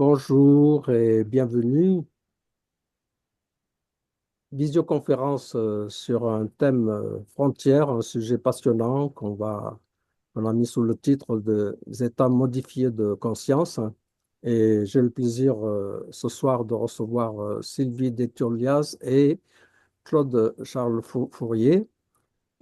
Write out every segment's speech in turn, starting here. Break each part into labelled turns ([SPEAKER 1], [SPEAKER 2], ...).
[SPEAKER 1] Bonjour et bienvenue. Visioconférence sur un thème frontière, un sujet passionnant qu'on a mis sous le titre des états modifiés de conscience. Et j'ai le plaisir ce soir de recevoir Sylvie Déturliaz et Claude Charles Fourier.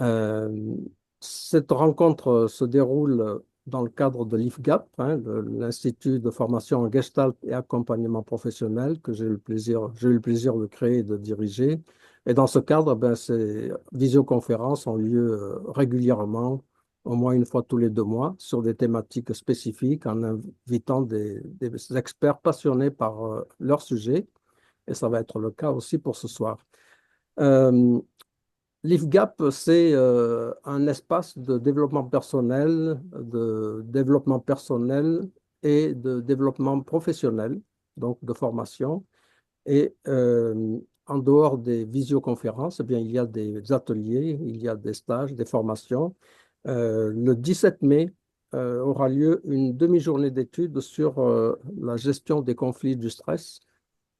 [SPEAKER 1] Euh, Cette rencontre se déroule dans le cadre de l'IFGAP, hein, l'Institut de formation en Gestalt et accompagnement professionnel, que j'ai eu le plaisir de créer et de diriger. Et dans ce cadre, ben, ces visioconférences ont lieu régulièrement, au moins une fois tous les 2 mois, sur des thématiques spécifiques, en invitant des experts passionnés par leur sujet. Et ça va être le cas aussi pour ce soir. Euh, L'IFGAP, c'est un espace de développement personnel et de développement professionnel, donc de formation. Et en dehors des visioconférences, eh bien, il y a des ateliers, il y a des stages, des formations. Le 17 mai aura lieu une demi-journée d'études sur la gestion des conflits du stress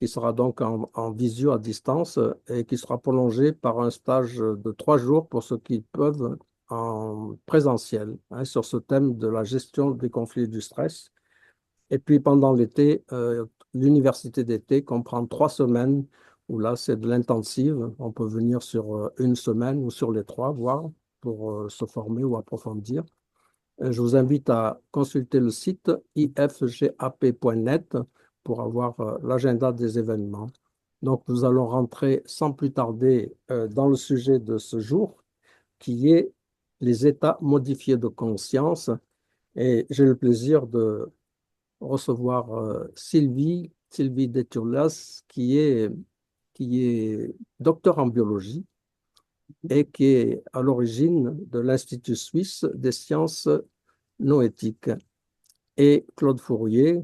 [SPEAKER 1] qui sera donc en visio à distance et qui sera prolongé par un stage de 3 jours pour ceux qui peuvent en présentiel, hein, sur ce thème de la gestion des conflits et du stress. Et puis pendant l'été, l'université d'été comprend 3 semaines où là, c'est de l'intensive. On peut venir sur une semaine ou sur les trois, voire pour se former ou approfondir. Je vous invite à consulter le site ifgap.net pour avoir l'agenda des événements. Donc, nous allons rentrer sans plus tarder dans le sujet de ce jour, qui est les états modifiés de conscience. Et j'ai le plaisir de recevoir Sylvie Déturlas, qui est docteur en biologie et qui est à l'origine de l'Institut suisse des sciences noétiques. Et Claude Fourier,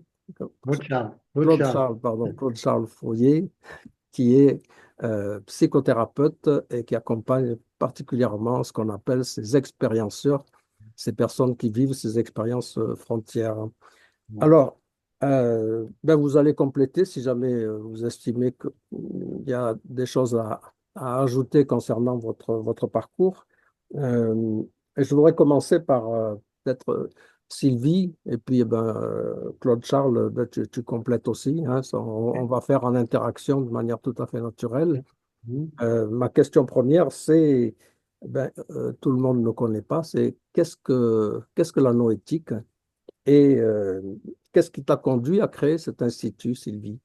[SPEAKER 2] Ciao.
[SPEAKER 1] Claude Charles Fourier, qui est psychothérapeute et qui accompagne particulièrement ce qu'on appelle ces expérienceurs, ces personnes qui vivent ces expériences frontières. Alors, ben vous allez compléter si jamais vous estimez qu'il y a des choses à ajouter concernant votre parcours. Euh, et je voudrais commencer par peut-être Sylvie, et puis Claude Charles, ben, tu complètes aussi, hein, on va faire en interaction de manière tout à fait naturelle. Ma question première, c'est, tout le monde ne connaît pas, c'est qu'est-ce que la noétique? Et qu'est-ce qui t'a conduit à créer cet institut, Sylvie?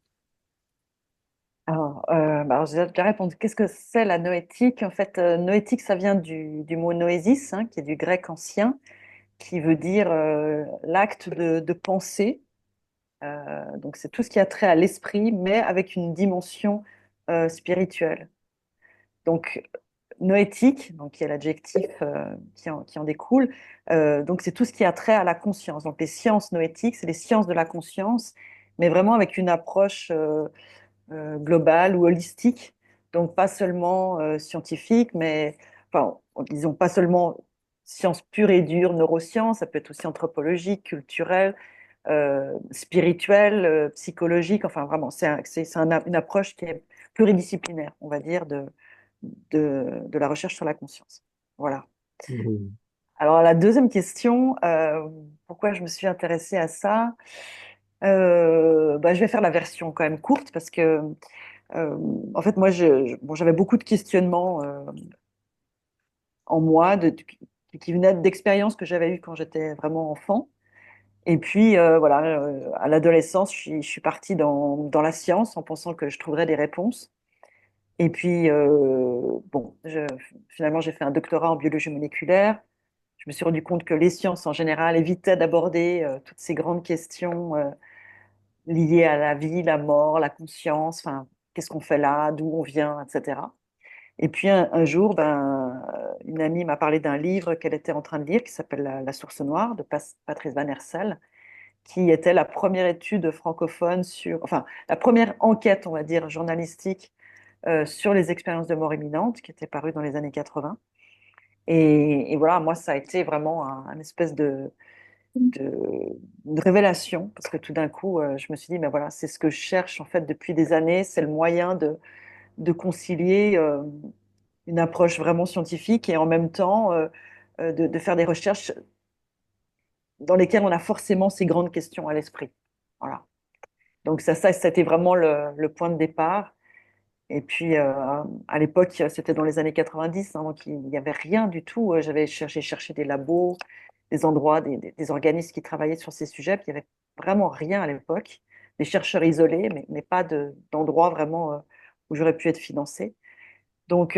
[SPEAKER 2] Alors, j'ai déjà répondu. Qu'est-ce que c'est la noétique? En fait, noétique, ça vient du mot noésis, hein, qui est du grec ancien, qui veut dire l'acte de penser. Donc, c'est tout ce qui a trait à l'esprit, mais avec une dimension spirituelle. Donc, noétique, donc qui est l'adjectif qui en découle. Donc, c'est tout ce qui a trait à la conscience. Donc, les sciences noétiques, c'est les sciences de la conscience, mais vraiment avec une approche globale ou holistique, donc pas seulement scientifique, mais enfin, disons pas seulement sciences pures et dures, neurosciences, ça peut être aussi anthropologique, culturel, spirituel, psychologique, enfin vraiment, une approche qui est pluridisciplinaire, on va dire, de la recherche sur la conscience. Voilà.
[SPEAKER 1] Mhm.
[SPEAKER 2] Alors la deuxième question, pourquoi je me suis intéressée à ça? Je vais faire la version quand même courte parce que euh, en fait, moi, bon, j'avais beaucoup de questionnements en moi qui venaient d'expériences que j'avais eues quand j'étais vraiment enfant. Et puis, voilà, à l'adolescence, je suis partie dans la science en pensant que je trouverais des réponses. Et puis, bon, finalement, j'ai fait un doctorat en biologie moléculaire. Je me suis rendu compte que les sciences en général évitaient d'aborder toutes ces grandes questions liées à la vie, la mort, la conscience, enfin, qu'est-ce qu'on fait là, d'où on vient, etc. Et puis un jour, une amie m'a parlé d'un livre qu'elle était en train de lire qui s'appelle La Source Noire de Patrice Van Hersel, qui était la première étude francophone enfin, la première enquête, on va dire, journalistique sur les expériences de mort imminente, qui était parue dans les années 80. Et voilà, moi, ça a été vraiment un espèce une révélation, parce que tout d'un coup, je me suis dit, mais voilà, c'est ce que je cherche en fait depuis des années, c'est le moyen de concilier une approche vraiment scientifique et en même temps de faire des recherches dans lesquelles on a forcément ces grandes questions à l'esprit. Voilà. Donc c'était vraiment le point de départ. Et puis, à l'époque, c'était dans les années 90, hein, donc il n'y avait rien du tout. J'avais cherché des labos, des endroits, des organismes qui travaillaient sur ces sujets, puis il n'y avait vraiment rien à l'époque. Des chercheurs isolés, mais pas d'endroit vraiment où j'aurais pu être financée. Donc,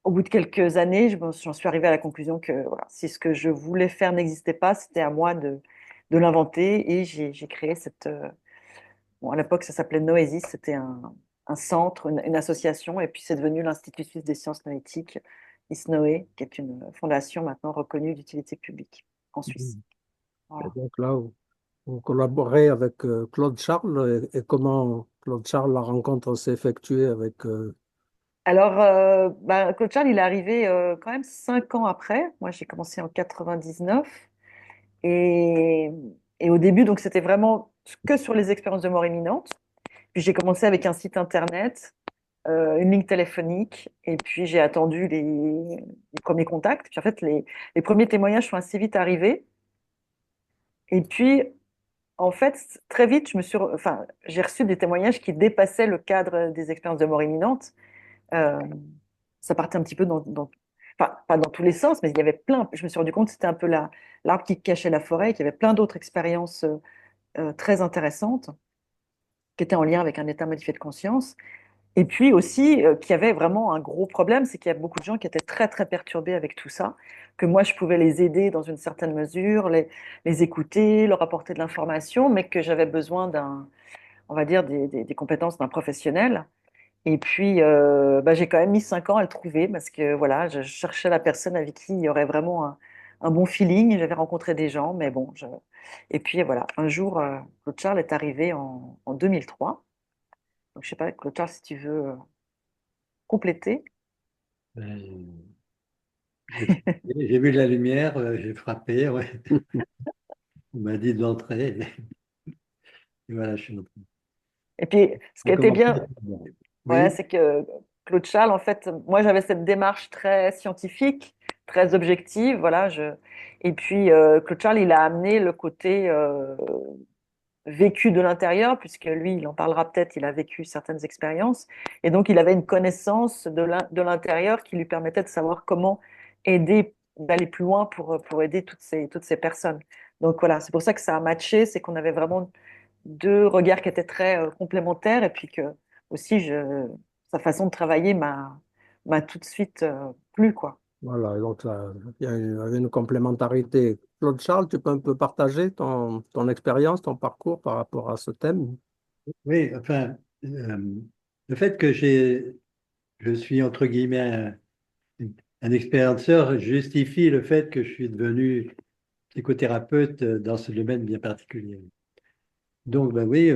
[SPEAKER 2] au bout de quelques années, j'en suis arrivée à la conclusion que voilà, si ce que je voulais faire n'existait pas, c'était à moi de l'inventer. Et j'ai créé cette, bon, à l'époque, ça s'appelait Noesis, c'était un centre, une association, et puis c'est devenu l'Institut suisse des sciences noétiques, ISNOE, qui est une fondation maintenant reconnue d'utilité publique en Suisse.
[SPEAKER 1] Mhm. Et
[SPEAKER 2] Voilà.
[SPEAKER 1] donc là, vous collaborez avec Claude Charles et comment Claude Charles, la rencontre s'est effectuée avec...
[SPEAKER 2] Alors, Claude Charles, il est arrivé quand même 5 ans après. Moi, j'ai commencé en 99. Et, et au début, donc, c'était vraiment que sur les expériences de mort imminente. Puis j'ai commencé avec un site internet, une ligne téléphonique, et puis j'ai attendu les premiers contacts. Puis en fait, les premiers témoignages sont assez vite arrivés. Et puis, en fait, très vite, enfin, j'ai reçu des témoignages qui dépassaient le cadre des expériences de mort imminente. Euh, Ça partait un petit peu enfin, pas dans tous les sens, mais il y avait plein. Je me suis rendu compte que c'était un peu l'arbre qui cachait la forêt, qu'il y avait plein d'autres expériences très intéressantes qui étaient en lien avec un état modifié de conscience. Et puis aussi, qu'il y avait vraiment un gros problème, c'est qu'il y a beaucoup de gens qui étaient très, très perturbés avec tout ça, que moi, je pouvais les aider dans une certaine mesure, les écouter, leur apporter de l'information, mais que j'avais besoin on va dire, des compétences d'un professionnel. Et puis, j'ai quand même mis 5 ans à le trouver parce que voilà, je cherchais la personne avec qui il y aurait vraiment un bon feeling. J'avais rencontré des gens, mais bon. Et puis voilà, un jour, Claude Charles est arrivé en 2003. Donc, je sais pas, Claude Charles, si tu veux compléter.
[SPEAKER 3] Ben, j'ai vu la lumière, j'ai frappé, ouais. On m'a dit d'entrer. Et voilà, je suis entré.
[SPEAKER 2] Et puis, ce qui
[SPEAKER 3] J'ai
[SPEAKER 2] était
[SPEAKER 3] commencé.
[SPEAKER 2] bien, ouais,
[SPEAKER 3] Oui,
[SPEAKER 2] c'est que Claude Charles, en fait, moi, j'avais cette démarche très scientifique, très objective, voilà. Et puis, Claude Charles, il a amené le côté vécu de l'intérieur, puisque lui, il en parlera peut-être, il a vécu certaines expériences. Et donc, il avait une connaissance de l'intérieur qui lui permettait de savoir comment aider, d'aller plus loin pour aider toutes ces personnes. Donc voilà, c'est pour ça que ça a matché, c'est qu'on avait vraiment deux regards qui étaient très complémentaires et puis que aussi sa façon de travailler m'a tout de suite plu, quoi.
[SPEAKER 1] Voilà, donc il y avait une complémentarité. Claude Charles, tu peux un peu partager ton expérience, ton parcours par rapport à ce thème?
[SPEAKER 3] oui, enfin, le fait que je suis entre guillemets un expérienceur justifie le fait que je suis devenu psychothérapeute dans ce domaine bien particulier. Donc, ben oui,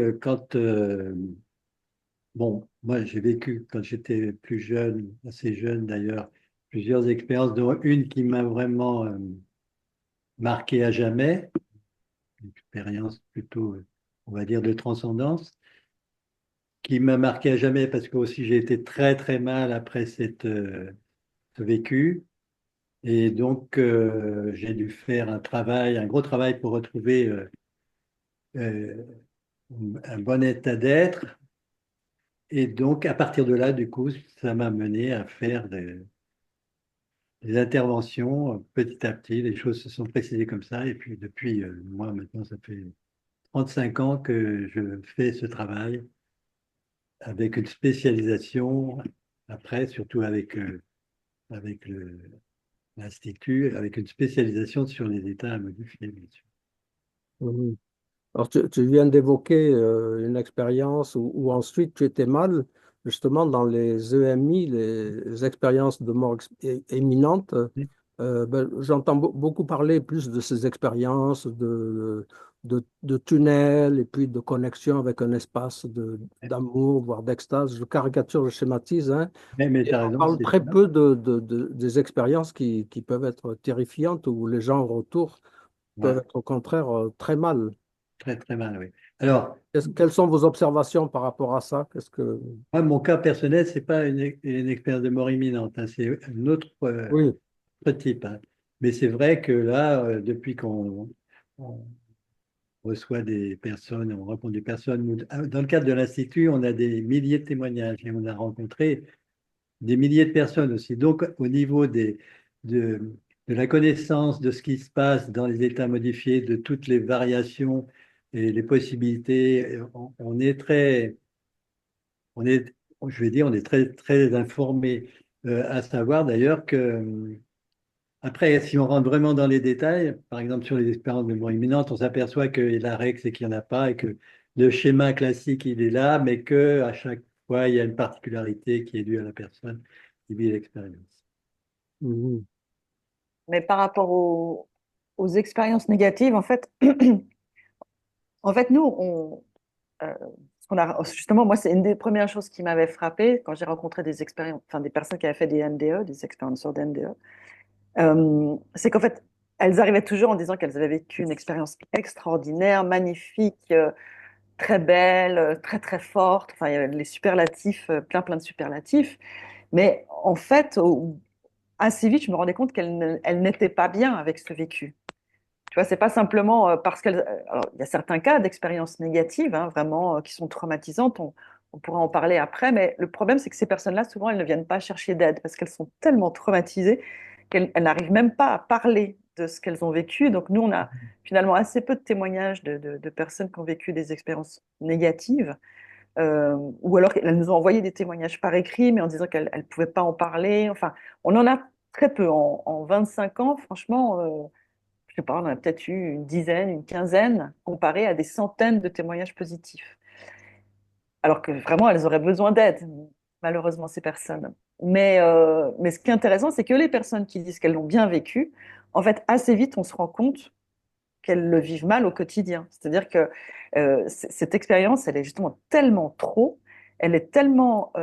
[SPEAKER 3] bon, moi j'ai vécu quand j'étais plus jeune, assez jeune d'ailleurs, plusieurs expériences, dont une qui m'a vraiment marqué à jamais, une expérience plutôt, on va dire, de transcendance, qui m'a marqué à jamais parce que aussi j'ai été très très mal après ce vécu. Et donc, j'ai dû faire un travail, un gros travail pour retrouver euh, un bon état d'être. Et donc, à partir de là, du coup, ça m'a mené à faire des interventions petit à petit. Les choses se sont précisées comme ça. Et puis, depuis, moi, maintenant, ça fait 35 ans que je fais ce travail avec une spécialisation, après, surtout avec l'Institut, avec une spécialisation sur les états à modifier, bien sûr.
[SPEAKER 1] Mhm. Alors, tu viens d'évoquer une expérience où ensuite tu étais mal, justement dans les EMI, les expériences de mort imminente. J'entends beaucoup parler plus de ces expériences de tunnels et puis de connexion avec un espace d'amour, voire d'extase. Je caricature, je schématise, hein.
[SPEAKER 3] Mais
[SPEAKER 1] Et
[SPEAKER 3] tu as
[SPEAKER 1] on
[SPEAKER 3] raison,
[SPEAKER 1] parle
[SPEAKER 3] c'est
[SPEAKER 1] très
[SPEAKER 3] ça.
[SPEAKER 1] peu des expériences qui peuvent être terrifiantes où les gens autour peuvent
[SPEAKER 3] Ouais,
[SPEAKER 1] être au contraire très mal.
[SPEAKER 3] très très mal, oui. Alors,
[SPEAKER 1] Quelles sont vos observations par rapport à ça? Qu'est-ce que...
[SPEAKER 3] moi, mon cas personnel, c'est pas une expérience de mort imminente, hein, c'est un
[SPEAKER 1] Oui.
[SPEAKER 3] autre type, hein. Mais c'est vrai que là, depuis on reçoit des personnes, on rencontre des personnes, dans le cadre de l'Institut, on a des milliers de témoignages et on a rencontré des milliers de personnes aussi. Donc, au niveau de la connaissance de ce qui se passe dans les états modifiés, de toutes les variations et les possibilités, on est très, on est, je vais dire, on est très, très informé. À savoir d'ailleurs que, après, si on rentre vraiment dans les détails, par exemple sur les expériences de mort imminente, on s'aperçoit que la règle, c'est qu'il n'y en a pas et que le schéma classique, il est là, mais que à chaque fois, il y a une particularité qui est due à la personne qui vit l'expérience.
[SPEAKER 1] Mhm.
[SPEAKER 2] Mais par rapport aux expériences négatives, en fait, nous, ce qu'on a, justement, moi, c'est une des premières choses qui m'avait frappée quand j'ai rencontré des expériences, enfin, des personnes qui avaient fait des NDE, des expérienceurs d'NDE, c'est qu'en fait, elles arrivaient toujours en disant qu'elles avaient vécu une expérience extraordinaire, magnifique, très belle, très très forte. Enfin, il y avait les superlatifs, plein plein de superlatifs. Mais en fait, assez vite, je me rendais compte qu'elles n'étaient pas bien avec ce vécu. Tu vois, c'est pas simplement parce qu'elles. Alors, il y a certains cas d'expériences négatives, hein, vraiment, qui sont traumatisantes. On pourra en parler après, mais le problème, c'est que ces personnes-là, souvent, elles ne viennent pas chercher d'aide parce qu'elles sont tellement traumatisées qu'elles n'arrivent même pas à parler de ce qu'elles ont vécu. Donc, nous, on a finalement assez peu de témoignages de personnes qui ont vécu des expériences négatives, ou alors elles nous ont envoyé des témoignages par écrit, mais en disant qu'elles ne pouvaient pas en parler. Enfin, on en a très peu. En 25 ans, franchement. Je sais pas, on en a peut-être eu une dizaine, une quinzaine, comparé à des centaines de témoignages positifs. Alors que vraiment, elles auraient besoin d'aide, malheureusement, ces personnes. Mais ce qui est intéressant, c'est que les personnes qui disent qu'elles l'ont bien vécu, en fait, assez vite, on se rend compte qu'elles le vivent mal au quotidien. C'est-à-dire que cette expérience, elle est justement tellement trop, elle est tellement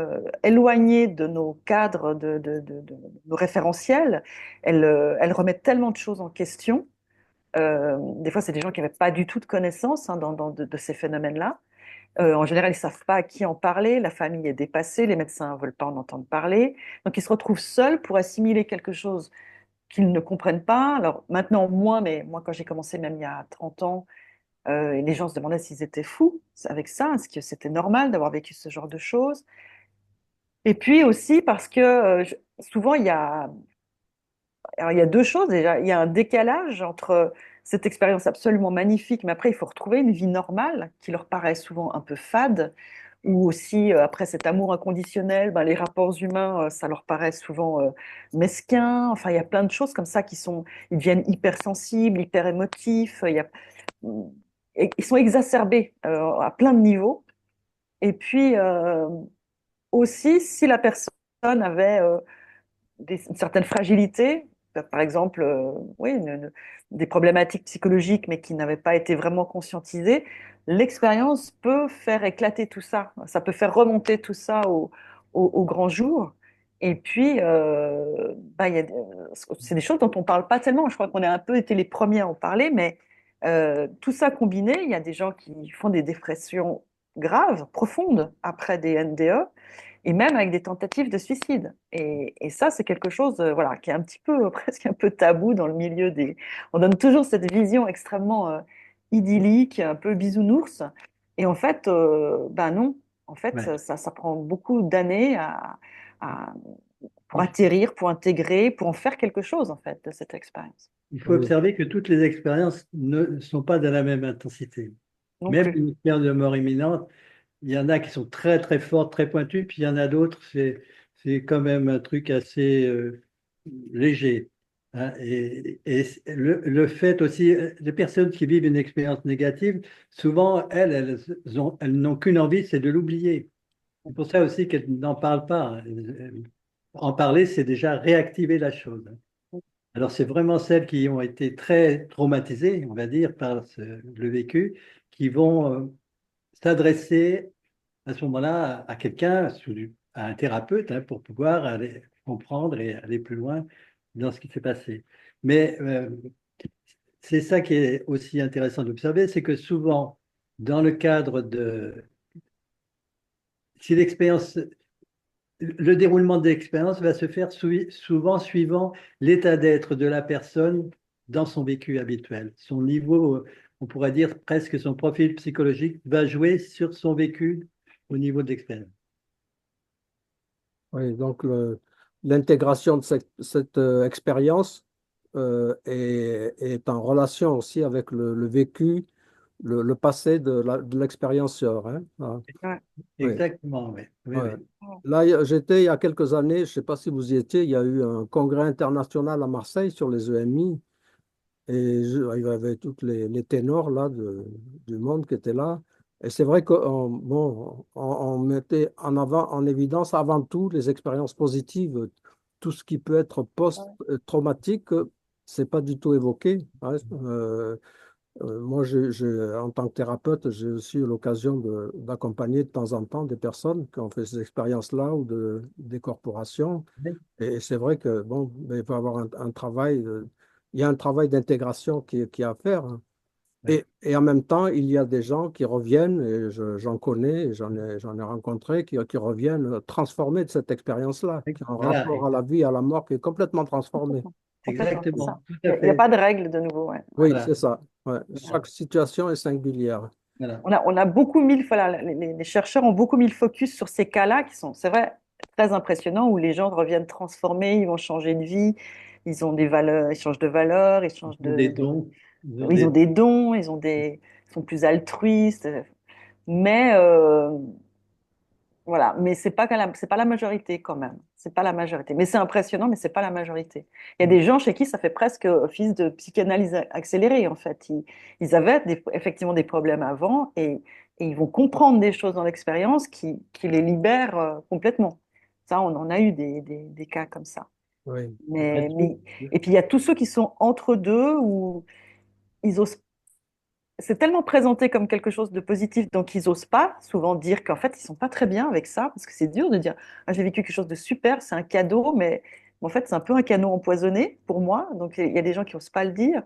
[SPEAKER 2] éloignée de nos cadres, de nos référentiels, elle remet tellement de choses en question. Des fois, c'est des gens qui n'avaient pas du tout de connaissances, hein, de ces phénomènes-là. En général, ils ne savent pas à qui en parler, la famille est dépassée, les médecins ne veulent pas en entendre parler. Donc, ils se retrouvent seuls pour assimiler quelque chose qu'ils ne comprennent pas. Alors, maintenant, moins, mais moi, quand j'ai commencé, même il y a 30 ans, les gens se demandaient s'ils étaient fous avec ça, est-ce que c'était normal d'avoir vécu ce genre de choses. Et puis aussi parce que souvent, alors, il y a deux choses déjà. Il y a un décalage entre cette expérience absolument magnifique, mais après, il faut retrouver une vie normale qui leur paraît souvent un peu fade, ou aussi, après cet amour inconditionnel, ben, les rapports humains, ça leur paraît souvent mesquin. Enfin, il y a plein de choses comme ça ils deviennent hypersensibles, hyper émotifs. Et ils sont exacerbés à plein de niveaux. Et puis, aussi, si la personne avait une certaine fragilité, par exemple, oui, des problématiques psychologiques, mais qui n'avaient pas été vraiment conscientisées, l'expérience peut faire éclater tout ça. Ça peut faire remonter tout ça au grand jour. Et puis, bah, c'est des choses dont on ne parle pas tellement. Je crois qu'on a un peu été les premiers à en parler, mais tout ça combiné, il y a des gens qui font des dépressions graves, profondes, après des NDE et même avec des tentatives de suicide. Et ça, c'est quelque chose, voilà, qui est un petit peu, presque un peu tabou dans le milieu des. On donne toujours cette vision extrêmement idyllique, un peu bisounours. Et en fait, ben non. En fait,
[SPEAKER 3] Ouais.
[SPEAKER 2] ça prend beaucoup d'années à- pour atterrir, pour intégrer, pour en faire quelque chose, en fait, de cette expérience.
[SPEAKER 3] Il faut
[SPEAKER 1] Oui.
[SPEAKER 3] observer que toutes les expériences ne sont pas de la même intensité.
[SPEAKER 2] Non
[SPEAKER 3] Même
[SPEAKER 2] plus.
[SPEAKER 3] une expérience de mort imminente, il y en a qui sont très très fortes, très pointues, puis il y en a d'autres, c'est quand même un truc assez léger, hein. Et le fait aussi, les personnes qui vivent une expérience négative, souvent, elles n'ont qu'une envie, c'est de l'oublier. C'est pour ça aussi qu'elles n'en parlent pas, hein. En parler, c'est déjà réactiver la chose, hein. Alors, c'est vraiment celles qui ont été très traumatisées, on va dire, par le vécu, qui vont s'adresser à ce moment-là à quelqu'un, à un thérapeute, hein, pour pouvoir aller comprendre et aller plus loin dans ce qui s'est passé. Mais c'est ça qui est aussi intéressant d'observer, c'est que souvent, dans le cadre de, si l'expérience, le déroulement de l'expérience va se faire souvent suivant l'état d'être de la personne dans son vécu habituel. Son niveau, on pourrait dire presque son profil psychologique va jouer sur son vécu au niveau de l'expérience.
[SPEAKER 1] Oui, donc l'intégration de cette expérience est en relation aussi avec le vécu, le passé de l'expérienceur, hein. Ah,
[SPEAKER 2] Ouais.
[SPEAKER 1] oui,
[SPEAKER 3] Exactement, oui. Oui,
[SPEAKER 1] ouais.
[SPEAKER 3] oui.
[SPEAKER 1] Là, j'étais il y a quelques années, je ne sais pas si vous y étiez, il y a eu un congrès international à Marseille sur les EMI. Et il y avait tous les ténors là, du monde qui étaient là. Et c'est vrai qu'on bon, on mettait en avant, en évidence avant tout les expériences positives. Tout ce qui peut être post-traumatique, c'est pas du tout évoqué, hein. Moi, en tant que thérapeute, j'ai aussi eu l'occasion d'accompagner de temps en temps des personnes qui ont fait ces expériences-là ou des corporations.
[SPEAKER 3] Oui,
[SPEAKER 1] Et c'est vrai que bon, ben, il faut avoir un travail, il y a un travail d'intégration qui est à faire, hein.
[SPEAKER 3] oui.
[SPEAKER 1] Et en même temps, il y a des gens qui reviennent, et j'en connais, et j'en ai rencontré, qui reviennent transformés de cette expérience-là, qui ont un
[SPEAKER 3] Voilà,
[SPEAKER 1] rapport à la vie, à la mort qui est complètement transformé.
[SPEAKER 2] Complètement. Complètement, c'est ça.
[SPEAKER 3] exactement, tout à
[SPEAKER 2] Il n'y a
[SPEAKER 3] fait.
[SPEAKER 2] pas de règle de nouveau. Ouais.
[SPEAKER 1] Oui,
[SPEAKER 3] Voilà,
[SPEAKER 1] c'est ça. Ouais.
[SPEAKER 3] voilà,
[SPEAKER 1] Chaque situation est singulière.
[SPEAKER 3] voilà.
[SPEAKER 2] On a beaucoup mis, voilà, les chercheurs ont beaucoup mis le focus sur ces cas-là qui sont, c'est vrai, très impressionnants où les gens reviennent transformés, ils vont changer de vie, ils ont des valeurs, ils changent de valeurs, ils changent
[SPEAKER 3] Ils ont des dons, ils ont
[SPEAKER 2] ils ont
[SPEAKER 3] des...
[SPEAKER 2] des dons, ils sont plus altruistes. Mais voilà, mais c'est pas la majorité quand même. C'est pas la majorité. Mais c'est impressionnant, mais c'est pas la majorité. Il y a des gens chez qui ça fait presque office de psychanalyse accélérée en fait. Ils avaient effectivement des problèmes avant et ils vont comprendre des choses dans l'expérience qui les libèrent complètement. Ça, on en a eu des cas comme ça.
[SPEAKER 1] Oui.
[SPEAKER 2] Et puis il y a tous ceux qui sont entre deux où ils osent c'est tellement présenté comme quelque chose de positif, donc ils osent pas souvent dire qu'en fait, ils sont pas très bien avec ça, parce que c'est dur de dire, ah, j'ai vécu quelque chose de super, c'est un cadeau, mais en fait, c'est un peu un cadeau empoisonné pour moi. Donc, il y a des gens qui osent pas le dire.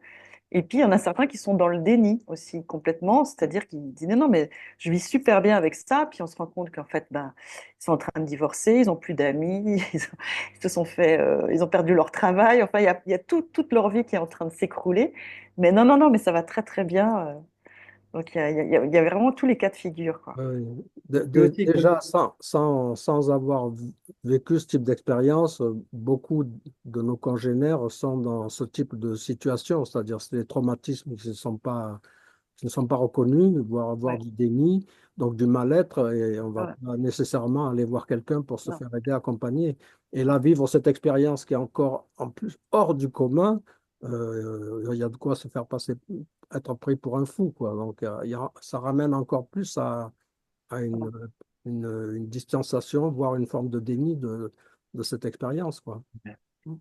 [SPEAKER 2] Et puis, il y en a certains qui sont dans le déni aussi, complètement, c'est-à-dire qu'ils disent, non, non, mais je vis super bien avec ça. Puis, on se rend compte qu'en fait, ben, ils sont en train de divorcer, ils ont plus d'amis, ils se sont fait, ils ont perdu leur travail. Enfin, il y a toute leur vie qui est en train de s'écrouler. Mais non, non, non, mais ça va très, très bien. Donc, il y a vraiment tous les cas de figure, quoi.
[SPEAKER 1] Oui.
[SPEAKER 3] Et aussi,
[SPEAKER 1] Déjà, sans avoir vécu ce type d'expérience, beaucoup de nos congénères sont dans ce type de situation, c'est-à-dire c'est des traumatismes qui ne sont pas reconnus, voire
[SPEAKER 2] Ouais,
[SPEAKER 1] du déni, donc du mal-être, et on ne va
[SPEAKER 2] voilà.
[SPEAKER 1] pas nécessairement aller voir quelqu'un pour se
[SPEAKER 2] Non,
[SPEAKER 1] faire aider, accompagner. Et là, vivre cette expérience qui est encore en plus hors du commun, il y a de quoi se faire passer, être pris pour un fou, quoi. Donc, ça ramène encore plus à une distanciation, voire une forme de déni de cette expérience, quoi.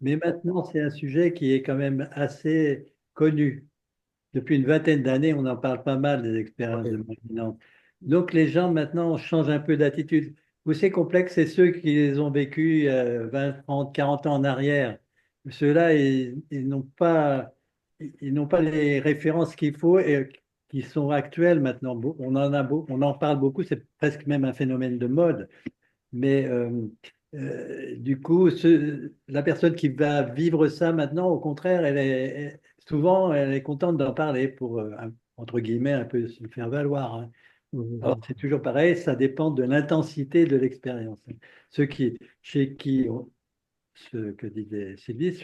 [SPEAKER 3] mais maintenant, c'est un sujet qui est quand même assez connu. Depuis une vingtaine d'années, on en parle pas mal des expériences de
[SPEAKER 1] Oui,
[SPEAKER 3] mort imminente. Donc, les gens maintenant changent un peu d'attitude. Où c'est complexe, c'est ceux qui les ont vécus 20, 30, 40 ans en arrière. Ceux-là, ils n'ont pas les références qu'il faut et qui sont actuelles maintenant. On en parle beaucoup, c'est presque même un phénomène de mode. Mais du coup, la personne qui va vivre ça maintenant, au contraire, souvent, elle est contente d'en parler pour, entre guillemets, un peu se faire valoir, hein. Alors,
[SPEAKER 1] oui,
[SPEAKER 3] c'est toujours pareil, ça dépend de l'intensité de l'expérience. Chez qui, ce que disait Sylvie,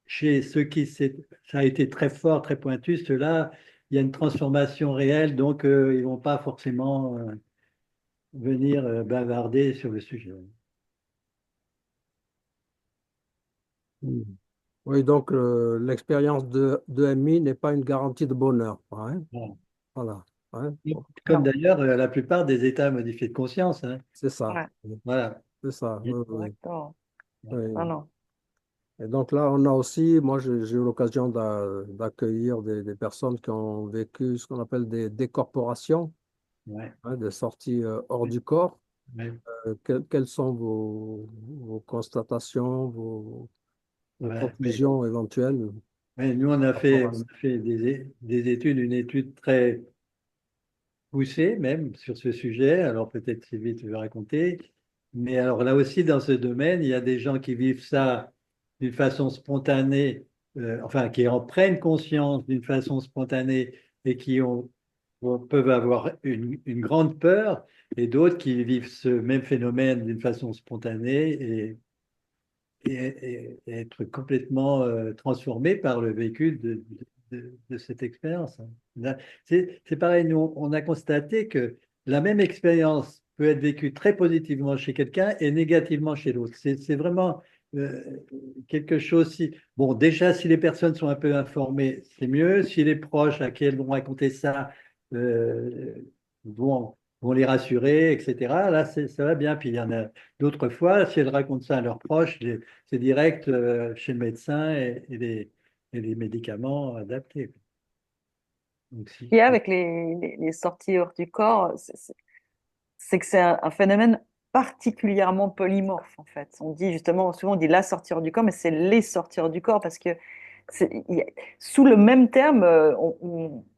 [SPEAKER 3] chez ceux qui, ça a été très fort, très pointu, ceux-là, il y a une transformation réelle, donc ils ne vont pas forcément venir bavarder sur le sujet.
[SPEAKER 1] oui. Oui, donc l'expérience de MI n'est pas une garantie de bonheur, hein.
[SPEAKER 3] Voilà.
[SPEAKER 1] Voilà, hein.
[SPEAKER 3] Comme
[SPEAKER 2] non,
[SPEAKER 3] d'ailleurs la plupart des états modifiés de conscience, hein.
[SPEAKER 1] C'est ça,
[SPEAKER 2] ouais,
[SPEAKER 3] Voilà.
[SPEAKER 1] c'est ça. Oui, oui,
[SPEAKER 2] exactement. Non,
[SPEAKER 1] oui.
[SPEAKER 2] non.
[SPEAKER 1] Et donc là, on a aussi, moi j'ai eu l'occasion d'accueillir des personnes qui ont vécu ce qu'on appelle des décorporations,
[SPEAKER 3] Ouais.
[SPEAKER 1] hein, des sorties hors du corps.
[SPEAKER 3] Ouais.
[SPEAKER 1] Quelles sont vos constatations, vos
[SPEAKER 3] Ouais.
[SPEAKER 1] conclusions éventuelles?
[SPEAKER 3] Ouais, nous, on a fait des études, une étude très poussée même sur ce sujet. Alors peut-être Sylvie, tu veux raconter. Mais alors là aussi, dans ce domaine, il y a des gens qui vivent ça d'une façon spontanée, enfin qui en prennent conscience d'une façon spontanée et peuvent avoir une grande peur, et d'autres qui vivent ce même phénomène d'une façon spontanée et être complètement transformé par le vécu de cette expérience. C'est pareil, nous, on a constaté que la même expérience peut être vécue très positivement chez quelqu'un et négativement chez l'autre. C'est vraiment euh, quelque chose. Si, bon, déjà, si les personnes sont un peu informées, c'est mieux. Si les proches à qui elles vont raconter ça euh, vont, vont les rassurer, etc., là, ça va bien. Puis il y en a d'autres fois, si elles racontent ça à leurs proches, c'est direct chez le médecin et les médicaments adaptés. Donc,
[SPEAKER 2] Il y a avec les sorties hors du corps, c'est que c'est un phénomène particulièrement polymorphe, en fait. On dit justement, souvent on dit la sortie hors du corps, mais c'est les sorties hors du corps parce que sous le même terme,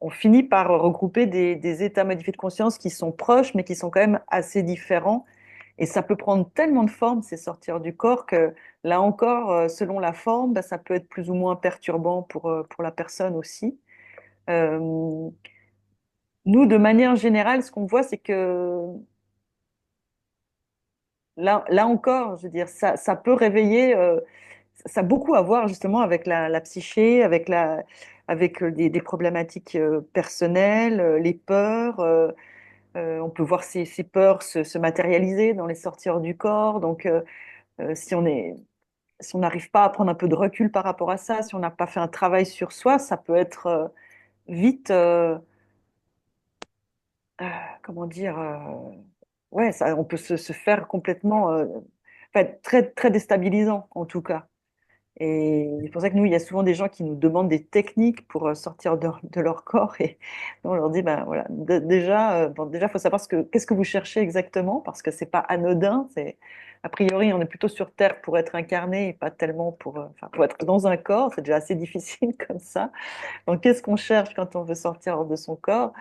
[SPEAKER 2] on finit par regrouper des états modifiés de conscience qui sont proches, mais qui sont quand même assez différents. Et ça peut prendre tellement de formes, ces sortir du corps, que là encore, selon la forme, bah, ça peut être plus ou moins perturbant pour la personne aussi. Euh, Nous, de manière générale, ce qu'on voit, c'est que là encore, je veux dire, ça peut réveiller, ça a beaucoup à voir justement avec la psyché, avec des problématiques personnelles, les peurs. On peut voir ces peurs se matérialiser dans les sortir du corps. Donc, si on n'arrive pas à prendre un peu de recul par rapport à ça, si on n'a pas fait un travail sur soi, ça peut être vite, comment dire, ouais, on peut se faire complètement, enfin, très, très déstabilisant en tout cas. Et c'est pour ça que nous, il y a souvent des gens qui nous demandent des techniques pour sortir de leur corps et nous, on leur dit, ben voilà, déjà, bon, déjà, faut savoir qu'est-ce que vous cherchez exactement parce que c'est pas anodin. A priori, on est plutôt sur Terre pour être incarné et pas tellement enfin, pour être dans un corps. C'est déjà assez difficile comme ça. Donc, qu'est-ce qu'on cherche quand on veut sortir de son corps?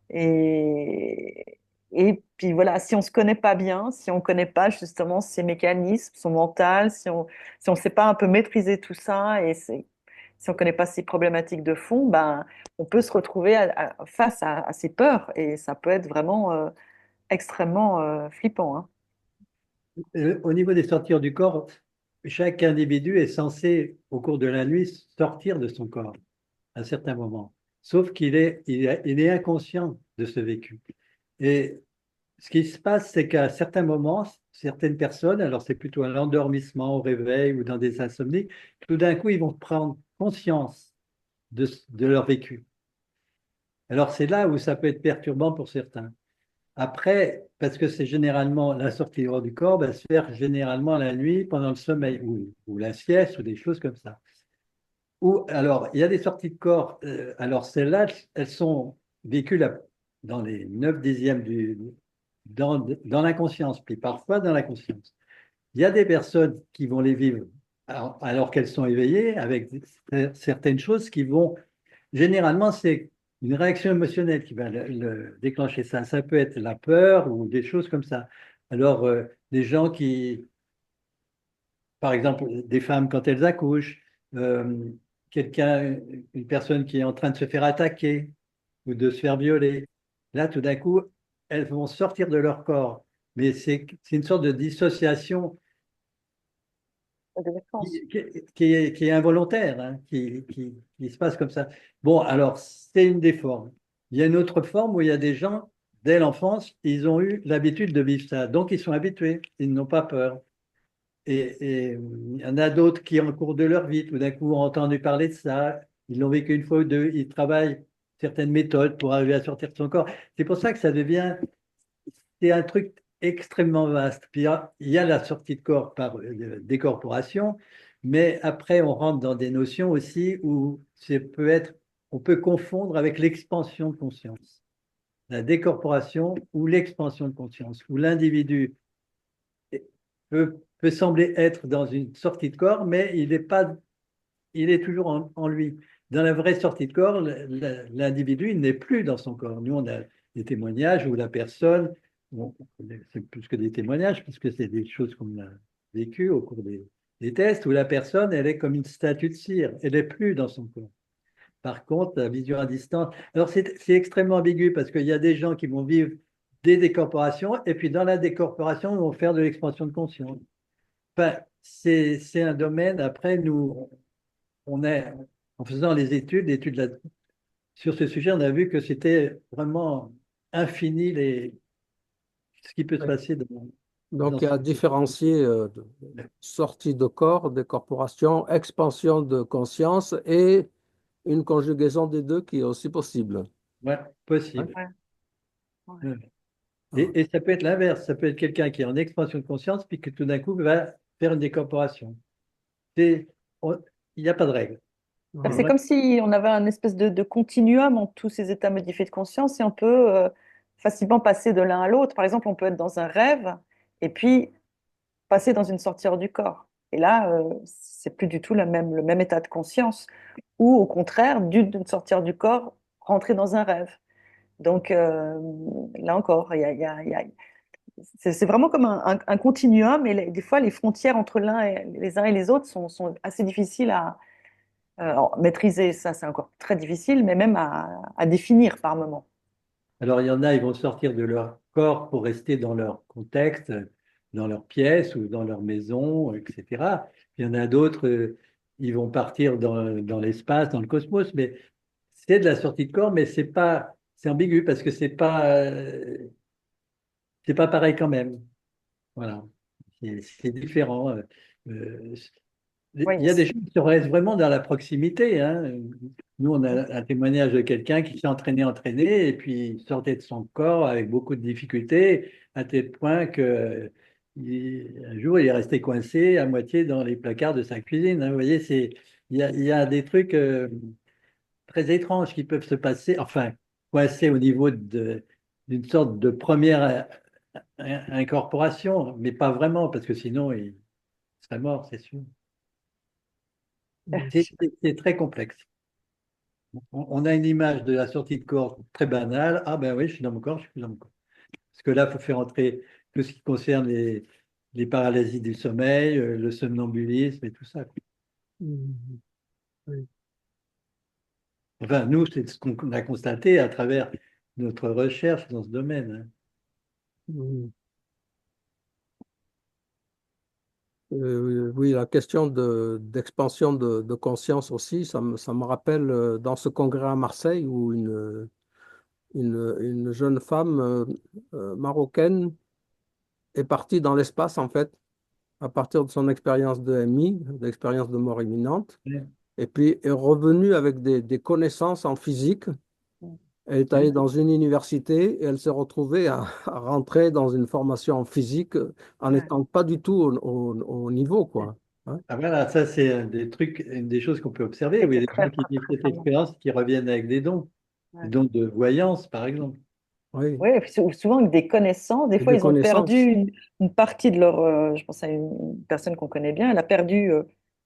[SPEAKER 2] Et, et puis voilà, si on se connaît pas bien, si on connaît pas justement ses mécanismes, son mental, si on sait pas un peu maîtriser tout ça si on connaît pas ses problématiques de fond, ben, on peut se retrouver face à ces peurs et ça peut être vraiment extrêmement flippant, hein.
[SPEAKER 3] au niveau des sorties du corps, chaque individu est censé, au cours de la nuit, sortir de son corps à certains moments. Sauf il est inconscient de ce vécu. Et ce qui se passe, c'est qu'à certains moments, certaines personnes, alors c'est plutôt à l'endormissement, au réveil ou dans des insomnies, tout d'un coup, ils vont prendre conscience de leur vécu. Alors c'est là où ça peut être perturbant pour certains. Après, parce que c'est généralement la sortie hors du corps, va se faire généralement la nuit pendant le sommeil ou la sieste ou des choses comme ça. Ou alors, il y a des sorties de corps. Alors celles-là, elles sont vécues dans les 9 dixièmes dans l'inconscience, puis parfois dans la conscience. Il y a des personnes qui vont les vivre alors qu'elles sont éveillées avec certaines choses qui vont. Généralement, c'est une réaction émotionnelle qui va le déclencher ça. Ça peut être la peur ou des choses comme ça. Alors, des gens par exemple, des femmes quand elles accouchent, euh, une personne qui est en train de se faire attaquer ou de se faire violer, là, tout d'un coup, elles vont sortir de leur corps. Mais c'est une sorte de dissociation
[SPEAKER 2] De défense.
[SPEAKER 3] qui est involontaire, hein, qui se passe comme ça. Bon, alors, c'est une des formes. Il y a une autre forme où il y a des gens, dès l'enfance, ils ont eu l'habitude de vivre ça. Donc, ils sont habitués, ils n'ont pas peur. Et il y en a d'autres qui, en cours de leur vie, tout d'un coup, ont entendu parler de ça. Ils l'ont vécu une fois ou deux. Ils travaillent certaines méthodes pour arriver à sortir de son corps. C'est pour ça que ça devient, c'est un truc extrêmement vaste. Puis il y a la sortie de corps par décorporation, mais après, on rentre dans des notions aussi où on peut confondre avec l'expansion de conscience. La décorporation ou l'expansion de conscience, où l'individu peut sembler être dans une sortie de corps, mais il n'est pas il est toujours en lui. Dans la vraie sortie de corps, l'individu, il n'est plus dans son corps. Nous, on a des témoignages où la personne, bon, c'est plus que des témoignages, parce que c'est des choses qu'on a vécues au cours des tests, où la personne, elle est comme une statue de cire. Elle n'est plus dans son corps. Par contre, la vision à distance, alors c'est extrêmement ambigu parce qu'il y a des gens qui vont vivre des décorporations et puis dans la décorporation, ils vont faire de l'expansion de conscience. Enfin, c'est un domaine, après, nous, on est, en faisant les études sur ce sujet, on a vu que c'était vraiment infini ce qui peut se
[SPEAKER 1] Ouais.
[SPEAKER 3] passer dans
[SPEAKER 1] Donc, il y
[SPEAKER 3] ce.
[SPEAKER 1] a différencier sortie de corps, décorporation, expansion de conscience et une conjugaison des deux qui est aussi possible.
[SPEAKER 3] Ouais,
[SPEAKER 1] Hein.
[SPEAKER 3] possible.
[SPEAKER 2] Ouais, ouais.
[SPEAKER 3] Ouais.
[SPEAKER 1] Ah.
[SPEAKER 3] Et ça peut être l'inverse, ça peut être quelqu'un qui est en expansion de conscience puis que tout d'un coup va faire une décorporation. C'est- on- Il n'y a pas de règle.
[SPEAKER 2] Ben,
[SPEAKER 3] C'est
[SPEAKER 2] c'est
[SPEAKER 1] Ah.
[SPEAKER 3] vrai.
[SPEAKER 2] comme si on avait un espèce de continuum en tous ces états modifiés de conscience et on peut facilement passer de l'un à l'autre. Par exemple, on peut être dans un rêve et puis passer dans une sortie hors du corps. Et là, c'est plus du tout le même état de conscience. Ou au contraire, d'une sortie hors du corps, rentrer dans un rêve. Donc là encore, c'est vraiment comme un continuum et des fois les frontières entre les uns et les autres sont assez difficiles à alors, maîtriser. Ça, c'est encore très difficile, mais même à définir par moment.
[SPEAKER 3] Alors, il y en a, ils vont sortir de leur corps pour rester dans leur contexte, dans leur pièce ou dans leur maison, etc. Il y en a d'autres, ils vont partir dans l'espace, dans le cosmos, mais c'est de la sortie de corps, mais c'est ambigu parce que c'est pas pareil quand même. Voilà. C'est différent. Euh, Il
[SPEAKER 2] Oui,
[SPEAKER 3] y a des choses qui restent vraiment dans la proximité, hein. Nous, on a un témoignage de quelqu'un qui s'est entraîné, et puis il sortait de son corps avec beaucoup de difficultés, à tel point que un jour, il est resté coincé à moitié dans les placards de sa cuisine, hein. Vous voyez, il y a des trucs très étranges qui peuvent se passer, enfin, coincé au niveau d'une sorte de première incorporation, mais pas vraiment, parce que sinon, il serait mort, c'est sûr. C'est très complexe. On a une image de la sortie de corps très banale. Ah ben oui, je suis dans mon corps, je suis plus dans mon corps. Parce que là, il faut faire entrer tout ce qui concerne les paralysies du sommeil, le somnambulisme et tout ça, quoi.
[SPEAKER 1] Mhm. Oui.
[SPEAKER 3] Enfin, nous, c'est ce qu'on a constaté à travers notre recherche dans ce domaine, hein.
[SPEAKER 1] Mhm. Oui, la question d'expansion de conscience aussi, ça me rappelle dans ce congrès à Marseille où une jeune femme marocaine est partie dans l'espace, en fait, à partir de son expérience de MI, d'expérience de mort imminente,
[SPEAKER 3] Ouais.
[SPEAKER 1] et puis est revenue avec des connaissances en physique. Elle est allée
[SPEAKER 3] Ouais.
[SPEAKER 1] dans une université et elle s'est retrouvée à rentrer dans une formation en physique en
[SPEAKER 2] Ouais.
[SPEAKER 1] n'étant pas du tout au niveau, quoi. Hein.
[SPEAKER 3] Ah, voilà, ça c'est un des trucs, une des choses qu'on peut observer.
[SPEAKER 2] Et
[SPEAKER 3] Oui,
[SPEAKER 2] qui
[SPEAKER 3] il
[SPEAKER 2] est
[SPEAKER 3] y a des
[SPEAKER 2] très
[SPEAKER 3] gens qui vivent cette
[SPEAKER 2] surprenant.
[SPEAKER 3] expérience qui reviennent avec des
[SPEAKER 2] Ouais.
[SPEAKER 3] dons de voyance, par exemple.
[SPEAKER 1] Oui,
[SPEAKER 2] Oui, et puis souvent avec des connaissances. Des
[SPEAKER 1] et
[SPEAKER 2] fois,
[SPEAKER 1] des
[SPEAKER 2] ils ont perdu
[SPEAKER 1] connaissances.
[SPEAKER 2] une partie de leur. Je pense à une personne qu'on connaît bien. Elle a perdu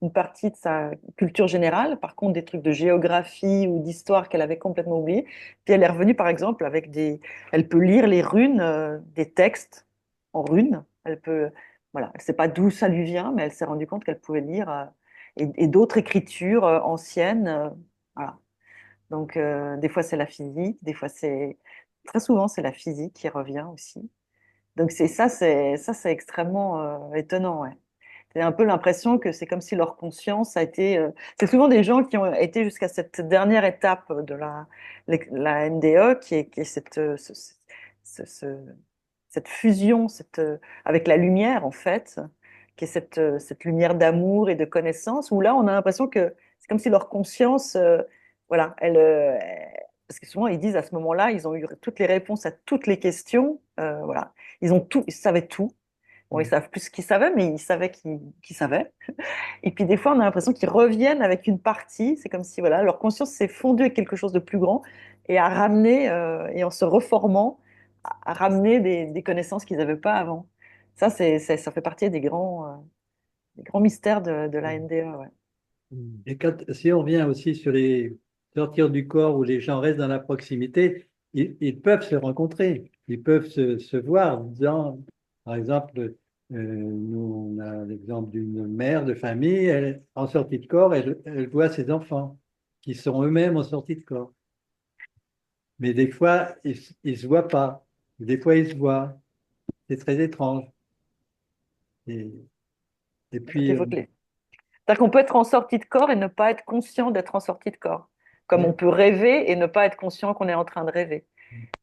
[SPEAKER 2] une partie de sa culture générale. Par contre, des trucs de géographie ou d'histoire qu'elle avait complètement oublié. Puis elle est revenue, par exemple, avec des. Elle peut lire les runes, des textes en runes. Elle peut. Voilà, elle ne sait pas d'où ça lui vient, mais elle s'est rendue compte qu'elle pouvait lire et d'autres écritures anciennes. Voilà. Donc, des fois, c'est la physique, des fois, très souvent, c'est la physique qui revient aussi. Donc, c'est extrêmement étonnant, ouais. J'ai un peu l'impression que c'est comme si leur conscience a été. C'est souvent des gens qui ont été jusqu'à cette dernière étape de la NDE, qui est cette fusion avec la lumière, en fait, qui est cette lumière d'amour et de connaissance, où là, on a l'impression que c'est comme si leur conscience, voilà, parce que souvent, ils disent à ce moment-là, ils ont eu toutes les réponses à toutes les questions, voilà, ils ont tout, ils savaient tout. Bon, ils savent plus ce qu'ils savaient, mais ils savaient qu'ils savaient. Et puis des fois, on a l'impression qu'ils reviennent avec une partie. C'est comme si voilà, leur conscience s'est fondue avec quelque chose de plus grand et a ramené, et en se reformant, a ramené des connaissances qu'ils n'avaient pas avant. Ça fait partie des grands mystères de la NDE. Ouais.
[SPEAKER 3] Et si on revient aussi sur les sortir du corps où les gens restent dans la proximité, ils peuvent se rencontrer, ils peuvent se voir. Par exemple, nous, on a l'exemple d'une mère de famille, elle, en sortie de corps, elle voit ses enfants qui sont eux-mêmes en sortie de corps. Mais des fois, ils se voient pas. Des fois, ils se voient. C'est très étrange. Et, et
[SPEAKER 2] Donc,
[SPEAKER 3] puis,
[SPEAKER 2] il faut que c'est-à-dire qu'on peut être en sortie de corps et ne pas être conscient d'être en sortie de corps. Comme on
[SPEAKER 3] ouais.
[SPEAKER 2] peut rêver et ne pas être conscient qu'on est en train de rêver.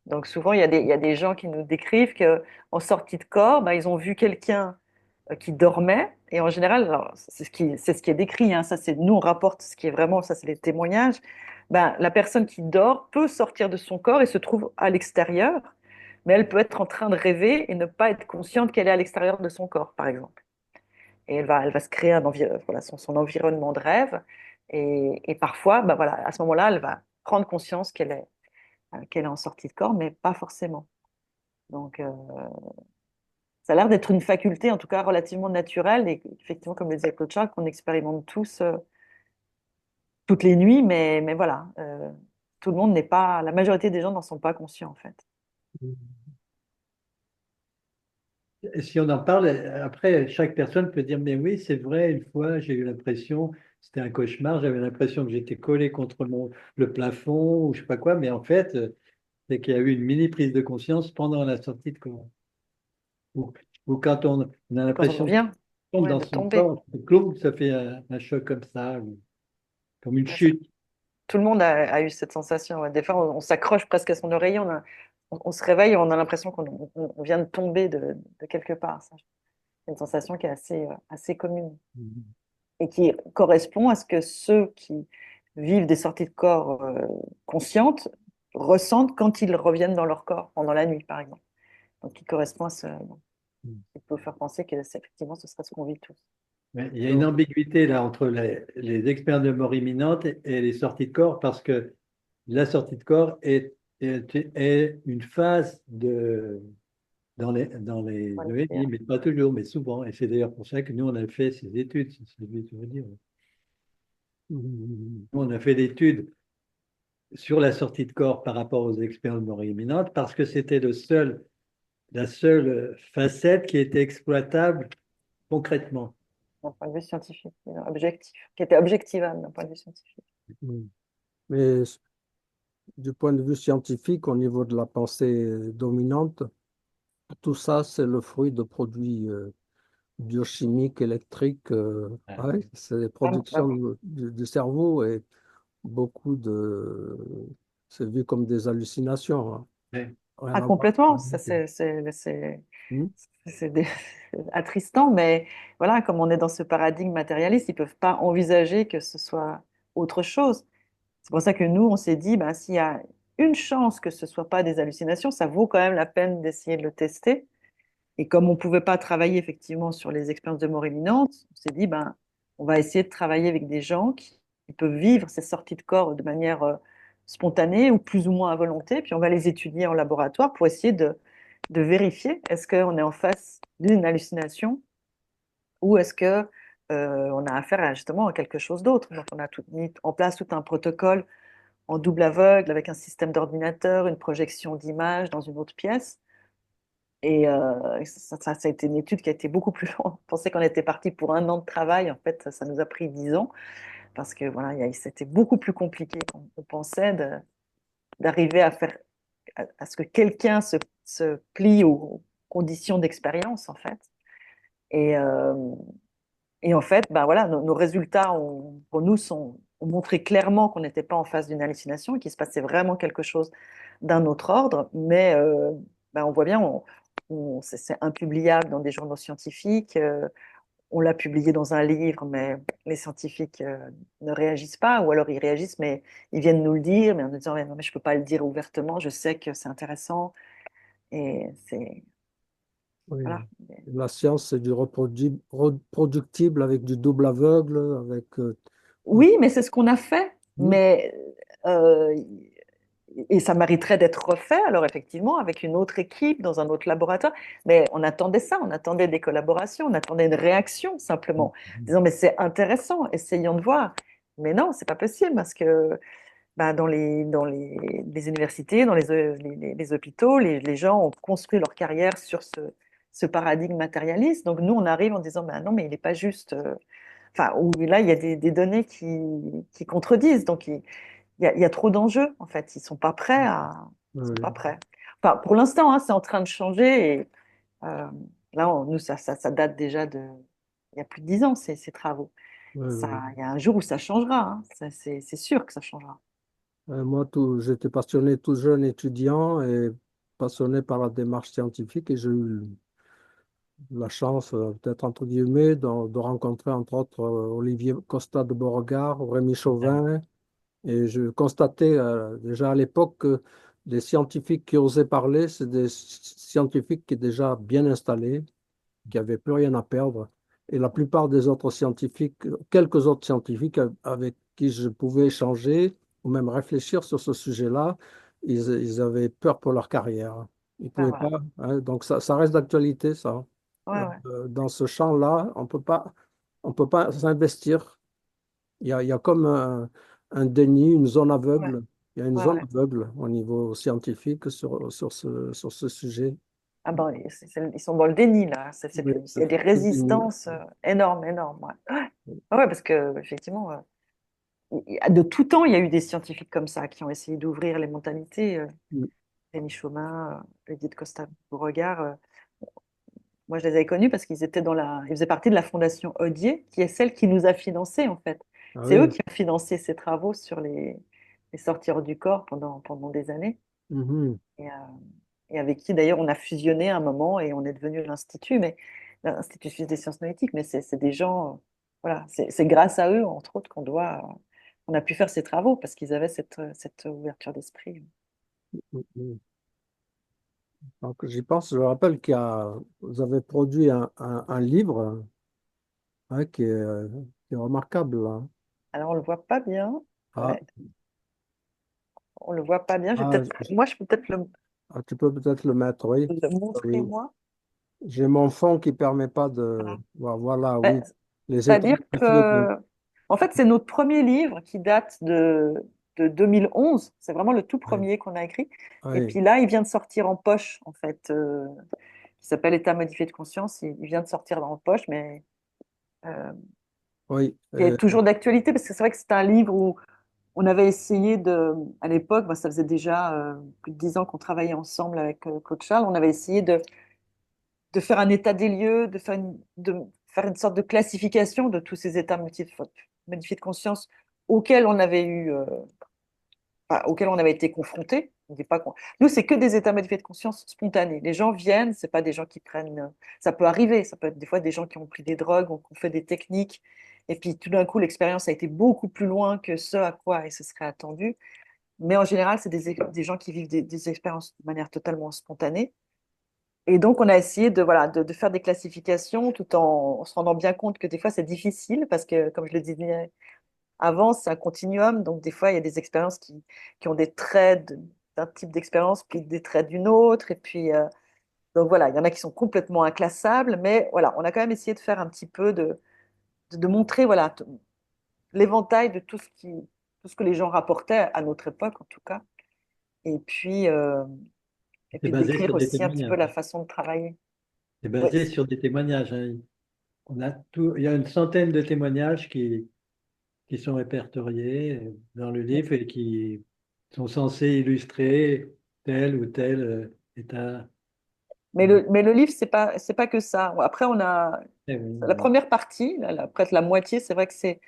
[SPEAKER 2] Donc souvent, il y a des gens qui nous décrivent qu'en sortie de corps, ben, ils ont vu quelqu'un qui dormait. Et en général, alors, c'est ce qui est décrit, hein, ça c'est nous on rapporte ce qui est vraiment, ça c'est les témoignages. Ben, la personne qui dort peut sortir de son corps et se trouve à l'extérieur, mais elle peut être en train de rêver et ne pas être consciente qu'elle est à l'extérieur de son corps, par exemple. Et elle va se créer voilà, son environnement de rêve. Et parfois, ben voilà, à ce moment-là, elle va prendre conscience qu'elle est en sortie de corps, mais pas forcément. Donc, ça a l'air d'être une faculté, en tout cas relativement naturelle, et effectivement, comme le disait Claude Charles, qu'on expérimente tous toutes les nuits, mais voilà, tout le monde n'est pas, la majorité des gens n'en sont pas conscients, en fait.
[SPEAKER 3] Et si on en parle, après, chaque personne peut dire, mais oui, c'est vrai, une fois, j'ai eu l'impression, c'était un cauchemar, j'avais l'impression que j'étais collé contre le plafond ou je sais pas quoi, mais en fait, c'est qu'il y a eu une mini prise de conscience pendant la sortie de corps. Ou, ou quand on a
[SPEAKER 2] Quand on
[SPEAKER 3] l'impression qu'on
[SPEAKER 2] revient,
[SPEAKER 3] tombe
[SPEAKER 2] ouais,
[SPEAKER 3] dans
[SPEAKER 2] de
[SPEAKER 3] son
[SPEAKER 2] tomber.
[SPEAKER 3] corps, cloum, ça fait un choc comme ça, ou comme une
[SPEAKER 2] Ouais,
[SPEAKER 3] chute.
[SPEAKER 2] tout le monde a eu cette sensation. Ouais. Des fois, on s'accroche presque à son oreiller, on se réveille et on a l'impression on vient de tomber de quelque part. Ça. C'est une sensation qui est assez commune et qui correspond à ce que ceux qui vivent des sorties de corps conscientes ressentent quand ils reviennent dans leur corps pendant la nuit, par exemple. Donc, qui correspond à ce. Il peut faire penser que effectivement, ce serait ce qu'on vit tous.
[SPEAKER 3] Mais il y a une ambiguïté là entre les expériences de mort imminente et les sorties de corps parce que la sortie de corps est une phase dans les
[SPEAKER 2] Voilà.
[SPEAKER 3] ENI, mais pas toujours, mais souvent. Et c'est d'ailleurs pour ça que nous, on a fait ces études, c'est ce que je veux dire. Nous, on a fait l'étude sur la sortie de corps par rapport aux expériences de mort imminente parce que c'était la seule facette qui était exploitable concrètement.
[SPEAKER 2] D'un point de vue scientifique, objectif, qui était objectivable d'un point de vue scientifique.
[SPEAKER 1] Mais du point de vue scientifique, au niveau de la pensée dominante, tout ça, c'est le fruit de produits biochimiques, électriques. Ouais, c'est des
[SPEAKER 2] Vraiment,
[SPEAKER 1] productions
[SPEAKER 2] vraiment.
[SPEAKER 1] du cerveau et beaucoup c'est vu comme des hallucinations, hein.
[SPEAKER 3] Ouais.
[SPEAKER 1] Rien
[SPEAKER 2] Ah,
[SPEAKER 1] à voir
[SPEAKER 2] complètement,
[SPEAKER 1] avec la
[SPEAKER 2] ça
[SPEAKER 1] réalité. Hmm.
[SPEAKER 2] c'est attristant, mais voilà, comme on est dans ce paradigme matérialiste, ils ne peuvent pas envisager que ce soit autre chose. C'est pour ça que nous, on s'est dit, ben, s'il y a une chance que ce ne soit pas des hallucinations, ça vaut quand même la peine d'essayer de le tester. Et comme on ne pouvait pas travailler effectivement sur les expériences de mort imminente, on s'est dit, ben, on va essayer de travailler avec des gens qui peuvent vivre ces sorties de corps de manière spontanée ou plus ou moins à volonté, puis on va les étudier en laboratoire pour essayer de vérifier est-ce qu'on est en face d'une hallucination ou est-ce que on a affaire justement à quelque chose d'autre. Donc on a mis en place tout un protocole en double aveugle avec un système d'ordinateur, une projection d'image dans une autre pièce. Et ça a été une étude qui a été beaucoup plus longue. On pensait qu'on était parti pour un an de travail. En fait, ça nous a pris 10 ans parce que voilà, c'était beaucoup plus compliqué qu'on pensait d'arriver à faire à ce que quelqu'un se plie aux conditions d'expérience, en fait. Et, euh, et en fait, ben voilà, nos résultats pour nous ont montré clairement qu'on n'était pas en face d'une hallucination, qu'il se passait vraiment quelque chose d'un autre ordre, mais ben on voit bien, c'est impubliable dans des journaux scientifiques, on l'a publié dans un livre, mais les scientifiques ne réagissent pas, ou alors ils réagissent, mais ils viennent nous le dire, mais en nous disant, non, mais je ne peux pas le dire ouvertement, je sais que c'est intéressant, et c'est,
[SPEAKER 1] Oui.
[SPEAKER 2] voilà.
[SPEAKER 1] La science, c'est du reproductible avec du double aveugle, avec
[SPEAKER 2] Oui, mais c'est ce qu'on a fait.
[SPEAKER 1] hmm,
[SPEAKER 2] Mais euh, et ça mériterait d'être refait, alors effectivement, avec une autre équipe, dans un autre laboratoire. Mais on attendait ça, on attendait des collaborations, on attendait une réaction simplement, disant mais c'est intéressant, essayons de voir. Mais non, c'est pas possible parce que bah, les universités, dans les hôpitaux, les gens ont construit leur carrière sur ce paradigme matérialiste. Donc nous, on arrive en disant bah, non, mais il n'est pas juste. Enfin, où là, il y a des données qui contredisent. Donc il y a trop d'enjeux, en fait. Ils sont pas prêts ils sont pas
[SPEAKER 1] Oui,
[SPEAKER 2] prêts. Enfin, pour l'instant, hein, c'est en train de changer. Et euh, là, nous, ça date déjà il y a plus de 10 ans, ces travaux.
[SPEAKER 1] oui,
[SPEAKER 2] Ça,
[SPEAKER 1] oui.
[SPEAKER 2] il y a un jour où ça changera. Hein. C'est sûr que ça changera.
[SPEAKER 1] Moi, j'étais passionné tout jeune étudiant et passionné par la démarche scientifique et j'ai eu la chance, peut-être entre guillemets, de rencontrer entre autres Olivier Costa de Beauregard, Rémi Chauvin. Et je constatais déjà à l'époque que les scientifiques qui osaient parler, c'est des scientifiques qui étaient déjà bien installés, qui n'avaient plus rien à perdre. Et la plupart des autres scientifiques, quelques autres scientifiques avec qui je pouvais échanger ou même réfléchir sur ce sujet-là, ils avaient peur pour leur carrière. Ils ne
[SPEAKER 2] Ah,
[SPEAKER 1] pouvaient pas,
[SPEAKER 2] voilà.
[SPEAKER 1] hein. Donc ça reste d'actualité, ça.
[SPEAKER 2] Ouais, ouais,
[SPEAKER 1] Dans ce champ-là, on peut pas s'investir. Il y a comme un déni, une zone
[SPEAKER 2] ouais,
[SPEAKER 1] aveugle. Il y a une
[SPEAKER 2] ouais,
[SPEAKER 1] zone
[SPEAKER 2] ouais.
[SPEAKER 1] aveugle au niveau scientifique sur ce sujet.
[SPEAKER 2] Ah ben, ils sont dans le déni, là. C'est
[SPEAKER 1] Oui,
[SPEAKER 2] plus. Il y a des
[SPEAKER 1] le déni.
[SPEAKER 2] résistances énormes, énormes. Ouais. Ouais, parce que, effectivement, de tout temps, il y a eu des scientifiques comme ça qui ont essayé d'ouvrir les mentalités. Rémi Chaumin, Edith Costa-Beauregard. Moi, je les avais connus parce qu'ils étaient ils faisaient partie de la fondation Odier, qui est celle qui nous a financés, en fait.
[SPEAKER 1] Ah
[SPEAKER 2] C'est eux
[SPEAKER 1] oui.
[SPEAKER 2] qui ont financé ces travaux sur les sorties hors du corps pendant des années.
[SPEAKER 1] Mhm.
[SPEAKER 2] Et, et avec qui, d'ailleurs, on a fusionné à un moment et on est devenu l'Institut, mais l'Institut suisse des sciences noétiques. Mais c'est des gens, voilà, c'est grâce à eux, entre autres, on a pu faire ces travaux parce qu'ils avaient cette ouverture d'esprit.
[SPEAKER 1] Mhm. Donc, j'y pense, je me rappelle vous avez produit un livre hein, qui est remarquable, hein.
[SPEAKER 2] Alors, on le voit pas bien.
[SPEAKER 1] Ah,
[SPEAKER 2] Ouais, on le voit pas bien.
[SPEAKER 1] ah,
[SPEAKER 2] Moi, je peux peut-être
[SPEAKER 1] tu peux peut-être le mettre, oui.
[SPEAKER 2] le montrer,
[SPEAKER 1] Oui.
[SPEAKER 2] moi.
[SPEAKER 1] J'ai mon fond qui ne permet pas de.
[SPEAKER 2] Voilà.
[SPEAKER 1] Voilà,
[SPEAKER 2] Ben,
[SPEAKER 1] oui. Les états
[SPEAKER 2] c'est-à-dire
[SPEAKER 1] modifiés de.
[SPEAKER 2] que, en fait, c'est notre premier livre qui date de 2011. C'est vraiment le tout
[SPEAKER 1] Oui,
[SPEAKER 2] premier qu'on a écrit. Et
[SPEAKER 1] oui,
[SPEAKER 2] puis là, il vient de sortir en poche, en fait, qui s'appelle État modifié de conscience. Il vient de sortir en poche, mais euh,
[SPEAKER 1] oui.
[SPEAKER 2] qui est toujours d'actualité, parce que c'est vrai que c'est un livre où on avait essayé à l'époque, ben, ça faisait déjà plus de 10 ans qu'on travaillait ensemble avec Claude Charles, on avait essayé de faire un état des lieux, de faire une sorte de classification de tous ces états modifiés de conscience auxquels on avait auxquels on avait été confrontés. On dit pas Nous, c'est que des états modifiés de conscience spontanés. Les gens viennent, c'est pas des gens qui prennent. Ça peut arriver, ça peut être des fois des gens qui ont pris des drogues ou qui ont fait des techniques, et puis tout d'un coup, l'expérience a été beaucoup plus loin que ce à quoi il se serait attendu. Mais en général, c'est des gens qui vivent des expériences de manière totalement spontanée. Et donc, on a essayé voilà, de faire des classifications tout en se rendant bien compte que des fois, c'est difficile parce que, comme je le disais avant, c'est un continuum. Donc, des fois, il y a des expériences qui ont des traits d'un type d'expérience, puis des traits d'une autre. Et puis, donc voilà, il y en a qui sont complètement inclassables. Mais voilà, on a quand même essayé de faire un petit peu de montrer voilà, l'éventail de tout ce que les gens rapportaient à notre époque, en tout cas. Et puis, euh, et
[SPEAKER 3] C'est
[SPEAKER 2] puis
[SPEAKER 3] basé
[SPEAKER 2] décrire
[SPEAKER 3] sur des
[SPEAKER 2] aussi un petit peu
[SPEAKER 3] témoignages.
[SPEAKER 2] la façon de travailler.
[SPEAKER 3] C'est
[SPEAKER 2] Oui.
[SPEAKER 3] basé sur des témoignages, hein. Il y a une centaine de témoignages qui sont répertoriés dans le livre et qui sont censés illustrer tel ou tel état.
[SPEAKER 2] Mais le livre, c'est pas que ça. Après, on a
[SPEAKER 3] Eh oui,
[SPEAKER 2] la
[SPEAKER 3] oui.
[SPEAKER 2] première partie, près de la moitié, c'est vrai que c'est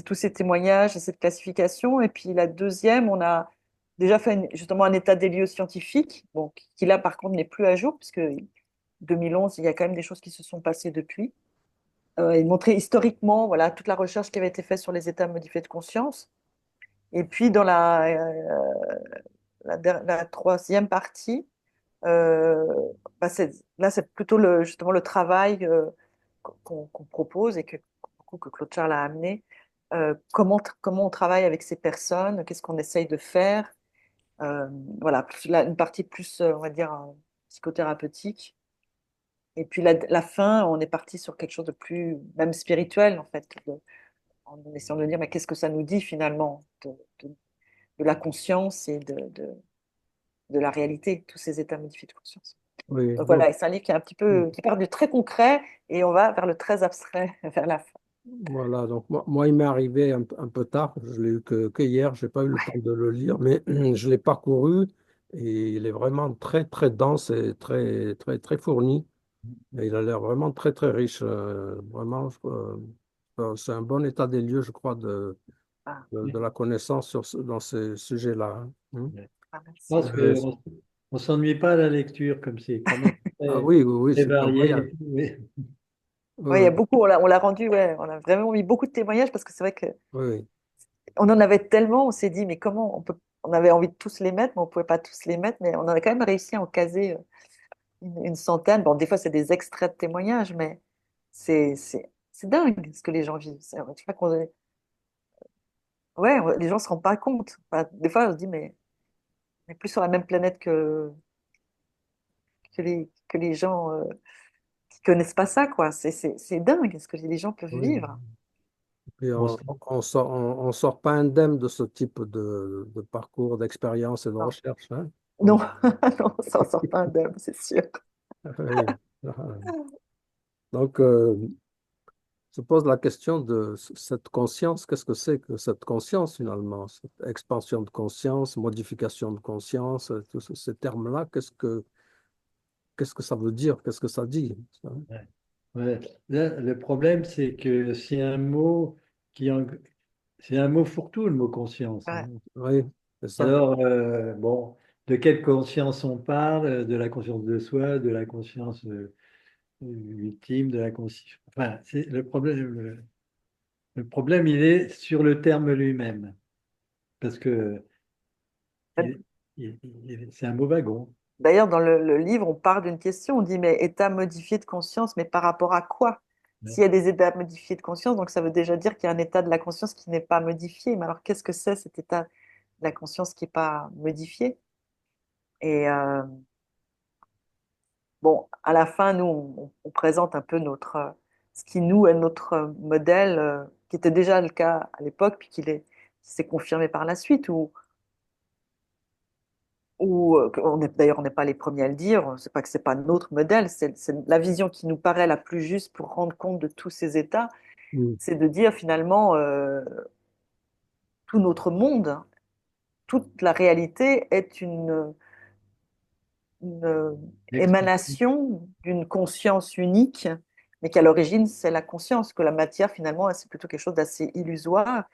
[SPEAKER 2] tous ces témoignages et cette classification. Et puis la deuxième, on a déjà fait justement un état des lieux scientifique, bon, qui là, par contre, n'est plus à jour, puisque 2011, il y a quand même des choses qui se sont passées depuis. Et montrer historiquement, voilà, toute la recherche qui avait été faite sur les états modifiés de conscience. Et puis, dans la troisième partie, euh, bah, là, c'est plutôt justement le travail qu'on propose et que Claude Charles a amené. Comment on travaille avec ces personnes, qu'est-ce qu'on essaye de faire, Euh, voilà, une partie plus, on va dire, psychothérapeutique. Et puis la fin, on est parti sur quelque chose de plus, même spirituel, en fait, en essayant de dire, mais qu'est-ce que ça nous dit finalement de- de la conscience et de la réalité, tous ces états modifiés de conscience.
[SPEAKER 1] Oui,
[SPEAKER 2] Donc
[SPEAKER 1] donc
[SPEAKER 2] voilà, c'est un livre qui est un petit peu, qui part du très concret et on va vers le très abstrait vers la fin.
[SPEAKER 1] voilà, donc moi, il m'est arrivé un peu tard, je l'ai eu que hier, j'ai pas eu le temps de le lire, mais je l'ai parcouru et il est vraiment très très dense et très très très fourni. Et il a l'air vraiment très très riche, vraiment. C'est un bon état des lieux, je crois,
[SPEAKER 2] Ah,
[SPEAKER 1] de la connaissance dans ces sujets-là. Hein.
[SPEAKER 3] Je
[SPEAKER 2] merci.
[SPEAKER 3] pense
[SPEAKER 1] Et-
[SPEAKER 3] qu'on ne s'ennuie pas à la lecture, comme c'est quand même
[SPEAKER 1] ah
[SPEAKER 3] très,
[SPEAKER 1] oui, oui, oui,
[SPEAKER 3] très
[SPEAKER 1] c'est un
[SPEAKER 3] varié
[SPEAKER 1] voyage.
[SPEAKER 3] et tout, oui.
[SPEAKER 1] Oui,
[SPEAKER 2] Ouais, il y
[SPEAKER 1] oui,
[SPEAKER 2] a beaucoup, on l'a rendu, ouais, on a vraiment mis beaucoup de témoignages parce que c'est vrai que
[SPEAKER 1] oui, oui.
[SPEAKER 2] on en avait tellement, on s'est dit, mais comment on peut, on avait envie de tous les mettre, mais on pouvait pas tous les mettre, mais on a quand même réussi à en caser une centaine. Bon, des fois, c'est des extraits de témoignages, mais c'est dingue ce que les gens vivent. Tu vois ouais, les gens se rendent pas compte. Enfin, des fois, on se dit, mais on est plus sur la même planète que les gens qui connaissent pas ça, quoi. C'est dingue ce que les gens peuvent
[SPEAKER 1] Oui.
[SPEAKER 2] vivre.
[SPEAKER 1] Et
[SPEAKER 3] Bon, c'est
[SPEAKER 1] on sort pas indemne de ce type de parcours, d'expérience et de
[SPEAKER 2] Non,
[SPEAKER 1] recherche. Hein.
[SPEAKER 2] non, non, on s'en sort pas indemne, c'est sûr.
[SPEAKER 1] Oui. Donc, se pose la question de cette conscience. Qu'est-ce que c'est que cette conscience finalement? Cette expansion de conscience, modification de conscience, tous ces termes-là, qu'est-ce que ça veut dire? Qu'est-ce que ça dit? Ça?
[SPEAKER 3] ouais. Ouais. Là, le problème, c'est que c'est un mot qui en- c'est un mot fourre-tout, le mot conscience,
[SPEAKER 2] Ouais.
[SPEAKER 3] hein.
[SPEAKER 1] Oui, c'est ça.
[SPEAKER 3] Alors, bon, de quelle conscience on parle? De la conscience de soi, de la conscience ultime, de la conscience. Enfin, c'est le problème. Le problème, il est sur le terme lui-même, parce que c'est un mot wagon.
[SPEAKER 2] D'ailleurs, dans le livre, on part d'une question, on dit, mais état modifié de conscience, mais par rapport à quoi?
[SPEAKER 3] Ouais.
[SPEAKER 2] S'il y a des états modifiés de conscience, donc ça veut déjà dire qu'il y a un état de la conscience qui n'est pas modifié. Mais alors, qu'est-ce que c'est cet état de la conscience qui n'est pas modifié? Et bon, à la fin, nous, on présente un peu ce qui, nous, est notre modèle, qui était déjà le cas à l'époque, puis qui s'est confirmé par la suite, d'ailleurs, on n'est pas les premiers à le dire, c'est pas que c'est pas notre modèle, c'est la vision qui nous paraît la plus juste pour rendre compte de tous ces états,
[SPEAKER 1] Mm.
[SPEAKER 2] c'est de dire finalement, tout notre monde, toute la réalité est une
[SPEAKER 3] L'expression.
[SPEAKER 2] émanation d'une conscience unique, mais qu'à l'origine, c'est la conscience, que la matière, finalement, c'est plutôt quelque chose d'assez illusoire,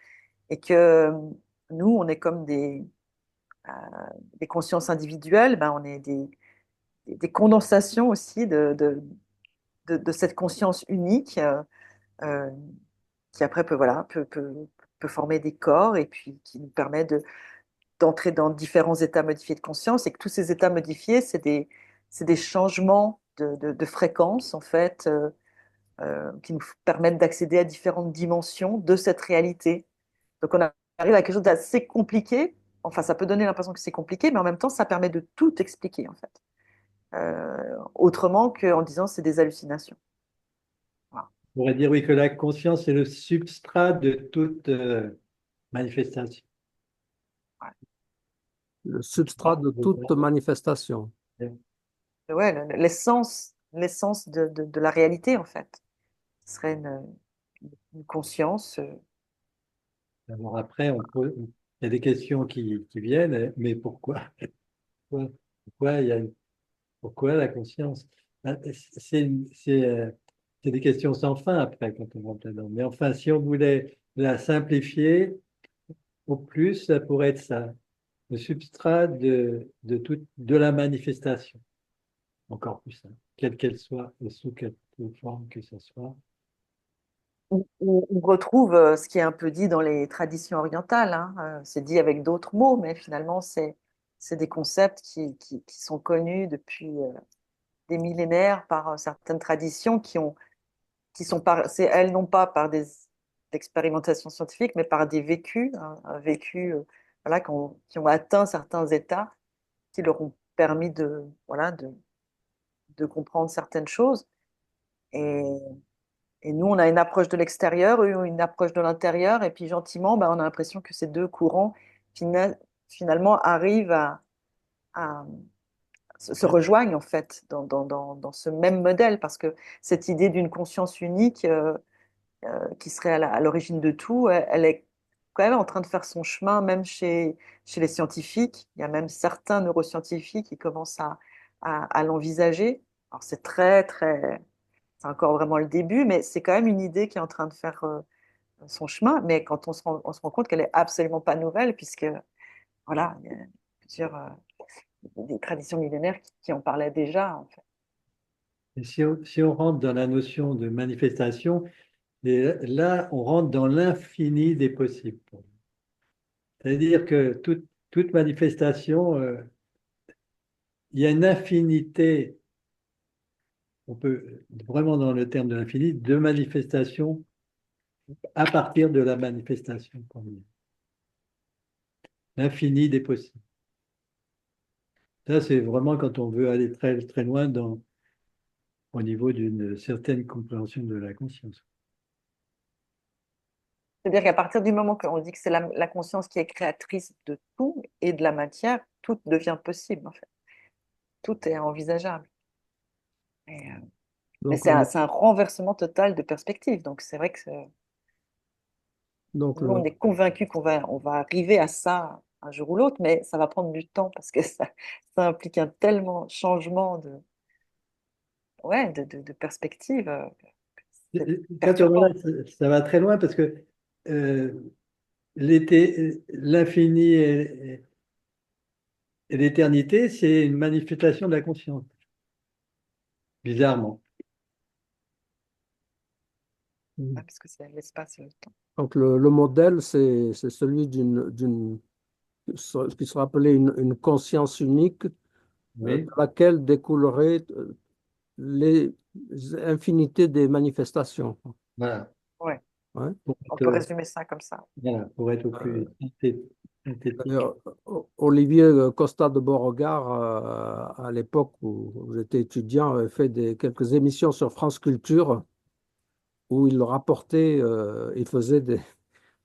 [SPEAKER 2] et que nous, on est comme euh, des consciences individuelles, ben, on est des condensations aussi de cette conscience unique euh, qui après peut former des corps et puis qui nous permet d'entrer dans différents états modifiés de conscience et que tous ces états modifiés, c'est des changements de fréquence en fait qui nous permettent d'accéder à différentes dimensions de cette réalité. Donc on arrive à quelque chose d'assez compliqué. Enfin, ça peut donner l'impression que c'est compliqué, mais en même temps, ça permet de tout expliquer en fait. Autrement qu'en disant c'est des hallucinations. Voilà.
[SPEAKER 3] On pourrait dire, oui, que la conscience est le substrat de toute manifestation.
[SPEAKER 1] Le substrat
[SPEAKER 3] Ah,
[SPEAKER 1] de toute manifestation.
[SPEAKER 2] Ouais, l'essence de la réalité, en fait. Ce serait une conscience.
[SPEAKER 3] alors après, il y a des questions qui viennent, mais pourquoi? Pourquoi, pourquoi il y a, pourquoi la conscience? Ah, c'est des questions sans fin après quand on rentre là-dedans. Mais enfin, si on voulait la simplifier, au plus, ça pourrait être ça, le substrat de la manifestation, encore plus simple, quelle qu'elle soit et sous quelle forme que ce soit.
[SPEAKER 2] On retrouve ce qui est un peu dit dans les traditions orientales, hein. C'est dit avec d'autres mots, mais finalement, c'est des concepts qui sont connus depuis des millénaires par certaines traditions qui sont c'est elles non pas par des expérimentations scientifiques, mais par des vécus, hein, un vécu voilà, qui ont atteint certains états qui leur ont permis voilà, de comprendre certaines choses. Et, et nous, on a une approche de l'extérieur, eux ont une approche de l'intérieur, et puis gentiment, ben, on a l'impression que ces deux courants finalement arrivent à se rejoignent en fait dans ce même modèle, parce que cette idée d'une conscience unique qui serait à l'origine de tout, elle est quand même en train de faire son chemin, même chez les scientifiques. Il y a même certains neuroscientifiques qui commencent à l'envisager. Alors c'est encore vraiment le début, mais c'est quand même une idée qui est en train de faire son chemin. Mais quand on se rend compte qu'elle est absolument pas nouvelle, puisque voilà, il y a plusieurs des traditions millénaires qui en parlaient déjà, en fait.
[SPEAKER 3] Et si on rentre dans la notion de manifestation, et là, on rentre dans l'infini des possibles. C'est-à-dire que toute manifestation, il y a une infinité, on peut vraiment dans le terme de l'infini, de manifestations à partir de la manifestation. L'infini des possibles. Ça, c'est vraiment quand on veut aller très, très loin au niveau d'une certaine compréhension de la conscience.
[SPEAKER 2] C'est-à-dire qu'à partir du moment qu'on dit que c'est la conscience qui est créatrice de tout et de la matière, tout devient possible, en fait. Tout est envisageable. Mais
[SPEAKER 1] Donc,
[SPEAKER 2] c'est un renversement total de perspective. Donc, c'est vrai que
[SPEAKER 1] donc
[SPEAKER 2] nous, on est convaincus on va arriver à ça un jour ou l'autre, mais ça va prendre du temps parce que ça implique un tellement changement ouais, de perspective. C'est
[SPEAKER 3] Quand on
[SPEAKER 2] perturbant.
[SPEAKER 3] regarde, ça va très loin parce que euh, l'infini et l'éternité, c'est une manifestation de la conscience, bizarrement.
[SPEAKER 2] Ouais, parce que c'est l'espace et le temps.
[SPEAKER 1] donc le modèle, c'est celui ce qui sera appelé une conscience unique de
[SPEAKER 3] Oui,
[SPEAKER 1] laquelle découleraient les infinités des manifestations.
[SPEAKER 3] voilà.
[SPEAKER 2] Ouais,
[SPEAKER 1] Ouais.
[SPEAKER 3] Pour
[SPEAKER 2] on peut
[SPEAKER 3] être,
[SPEAKER 2] résumer ça comme ça.
[SPEAKER 3] voilà, pour être au
[SPEAKER 1] Euh,
[SPEAKER 3] plus synthétique.
[SPEAKER 1] D'ailleurs, Olivier Costa de Beauregard, à l'époque où j'étais étudiant, avait fait quelques émissions sur France Culture où il rapportait, il faisait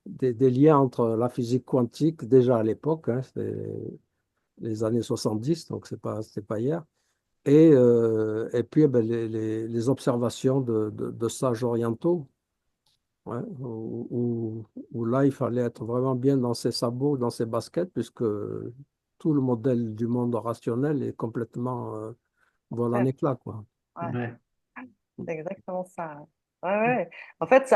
[SPEAKER 1] des liens entre la physique quantique, déjà à l'époque, hein, c'était les années 70, donc c'est pas hier, et puis eh ben, les observations de sages orientaux, ouais, où là, il fallait être vraiment bien dans ses sabots, dans ses baskets, puisque tout le modèle du monde rationnel est complètement vol en
[SPEAKER 2] Ouais,
[SPEAKER 1] éclat, quoi.
[SPEAKER 2] ouais,
[SPEAKER 3] Ouais.
[SPEAKER 2] c'est exactement ça. Ouais, ouais. En fait,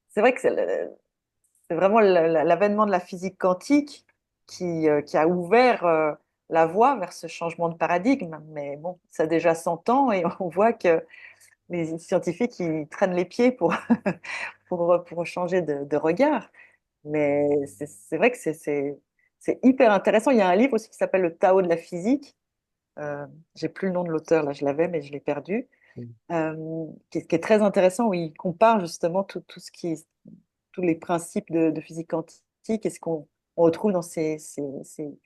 [SPEAKER 2] c'est vrai que c'est vraiment l'avènement de la physique quantique qui a ouvert la voie vers ce changement de paradigme. Mais bon, ça a déjà 100 ans et on voit que les scientifiques, ils traînent les pieds pour changer de regard. Mais c'est vrai que c'est hyper intéressant. Il y a un livre aussi qui s'appelle Le Tao de la physique. Euh, j'ai plus le nom de l'auteur, là je l'avais, mais je l'ai perdu. Qui est très intéressant, où il compare justement tout ce tous les principes de physique quantique et ce qu'on retrouve dans ces, ces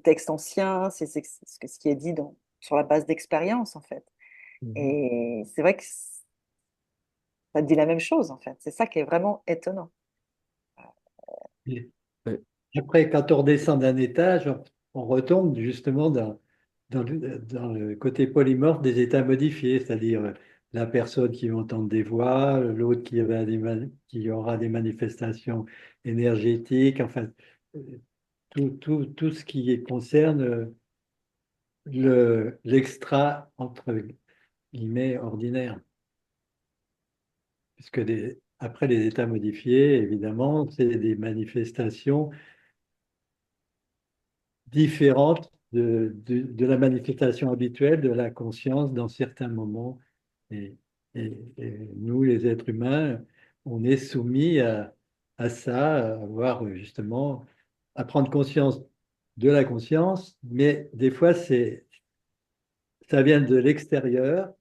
[SPEAKER 2] textes anciens, ce qui est dit sur la base d'expérience, en fait.
[SPEAKER 3] Mhm.
[SPEAKER 2] Et c'est vrai que ça dit la même chose, en fait. C'est ça qui est vraiment étonnant.
[SPEAKER 3] Et
[SPEAKER 1] Ouais.
[SPEAKER 3] après, quand on redescend d'un étage, on retombe justement dans le côté polymorphe des états modifiés, c'est-à-dire la personne qui va entendre des voix, l'autre qui aura des manifestations énergétiques, enfin, euh, tout ce qui concerne l'extra, entre guillemets, ordinaire. Puisque après les états modifiés, évidemment, c'est des manifestations différente de la manifestation habituelle de la conscience dans certains moments. Et, et nous, les êtres humains, on est soumis à ça, à avoir justement, à prendre conscience de la conscience, mais des fois, ça vient de l'extérieur,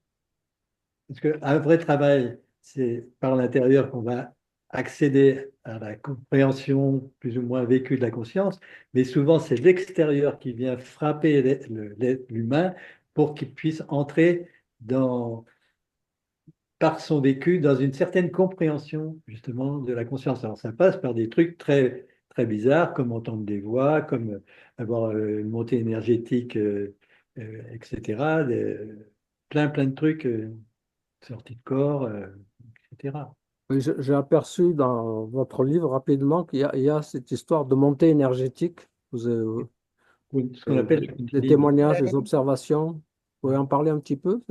[SPEAKER 3] parce qu'un vrai travail, c'est par l'intérieur qu'on va accéder à la compréhension plus ou moins vécue de la conscience, mais souvent c'est l'extérieur qui vient frapper l'humain pour qu'il puisse entrer dans, par son vécu dans une certaine compréhension justement de la conscience. Alors ça passe par des trucs très, très bizarres comme entendre des voix, comme avoir une montée énergétique, etc. Plein, plein de trucs, sortie de corps, etc.
[SPEAKER 1] Oui, j'ai aperçu dans votre livre rapidement il y a cette histoire de montée énergétique.
[SPEAKER 3] Ou ce qu'on appelle la
[SPEAKER 1] Des
[SPEAKER 3] Kundalini.
[SPEAKER 1] témoignages, des observations. Vous pouvez en parler un petit peu?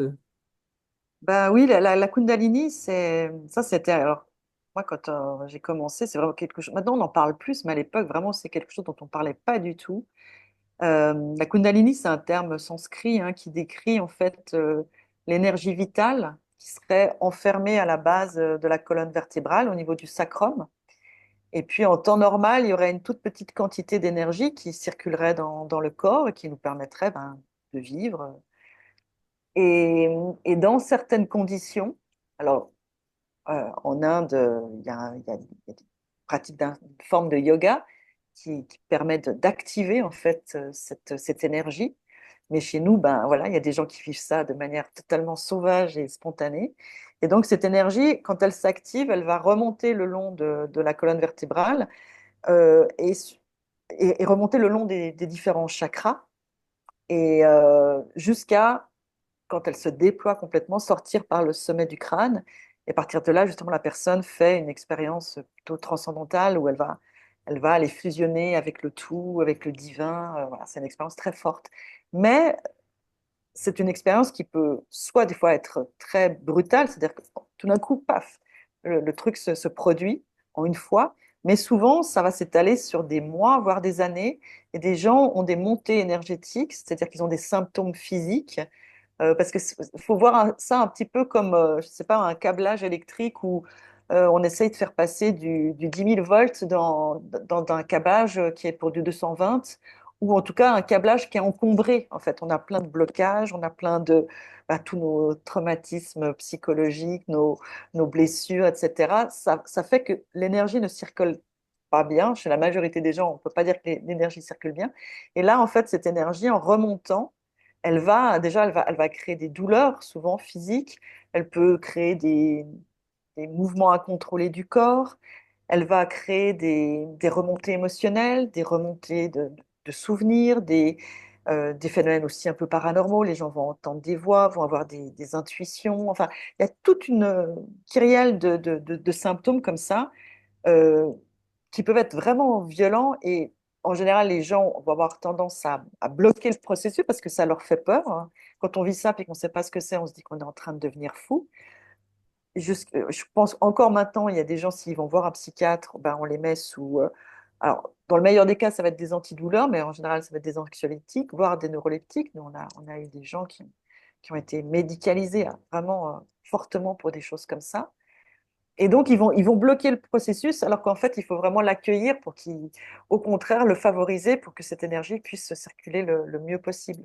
[SPEAKER 2] Ben oui, la Kundalini, ça c'était alors moi quand j'ai commencé, c'est vraiment quelque chose. Maintenant on en parle plus, mais à l'époque vraiment c'est quelque chose dont on parlait pas du tout. La Kundalini, c'est un terme sanskrit hein, qui décrit en fait l'énergie vitale qui serait enfermée à la base de la colonne vertébrale au niveau du sacrum. Et puis en temps normal, il y aurait une toute petite quantité d'énergie qui circulerait dans le corps et qui nous permettrait de vivre. Et, et dans certaines conditions, alors en Inde, il y a des pratiques d'une forme de yoga qui permettent d'activer en fait cette énergie. Mais chez nous, ben voilà, il y a des gens qui vivent ça de manière totalement sauvage et spontanée. Et donc cette énergie, quand elle s'active, elle va remonter le long de la colonne vertébrale euh, et, et remonter le long des différents chakras et jusqu'à quand elle se déploie complètement, sortir par le sommet du crâne. Et à partir de là, justement, la personne fait une expérience plutôt transcendantale où elle va aller fusionner avec le tout, avec le divin. Voilà, c'est une expérience très forte. Mais c'est une expérience qui peut soit des fois être très brutale, c'est-à-dire que tout d'un coup, paf, le truc se produit en une fois. Mais souvent, ça va s'étaler sur des mois, voire des années. Et des gens ont des montées énergétiques, c'est-à-dire qu'ils ont des symptômes physiques parce qu'il faut voir ça un petit peu comme, je sais pas, un câblage électrique où on essaye de faire passer du 10 000 volts dans un câblage qui est pour du 220, ou en tout cas un câblage qui est encombré. En fait, on a plein de blocages, on a plein de tous nos traumatismes psychologiques, nos blessures, etc. Ça fait que l'énergie ne circule pas bien. Chez la majorité des gens, on ne peut pas dire que l'énergie circule bien. Et là, en fait, cette énergie, en remontant, elle va créer des douleurs, souvent physiques. Elle peut créer des mouvements incontrôlés du corps. Elle va créer des remontées émotionnelles, des remontées de souvenirs, des phénomènes aussi un peu paranormaux. Les gens vont entendre des voix, vont avoir des intuitions. Enfin, il y a toute une kyrielle de symptômes comme ça euh, qui peuvent être vraiment violents et en général, les gens vont avoir tendance à bloquer le processus parce que ça leur fait peur, hein. Quand on vit ça et qu'on ne sait pas ce que c'est, on se dit qu'on est en train de devenir fou. Je pense encore maintenant, il y a des gens, s'ils vont voir un psychiatre, ben, on les met sous. Alors, dans le meilleur des cas, ça va être des antidouleurs, mais en général, ça va être des anxiolytiques, voire des neuroleptiques. Nous, on a eu des gens qui ont été médicalisés hein, vraiment fortement pour des choses comme ça. Et donc, ils vont bloquer le processus, alors qu'en fait, il faut vraiment l'accueillir pour qu'il, au contraire, le favoriser pour que cette énergie puisse circuler le mieux possible.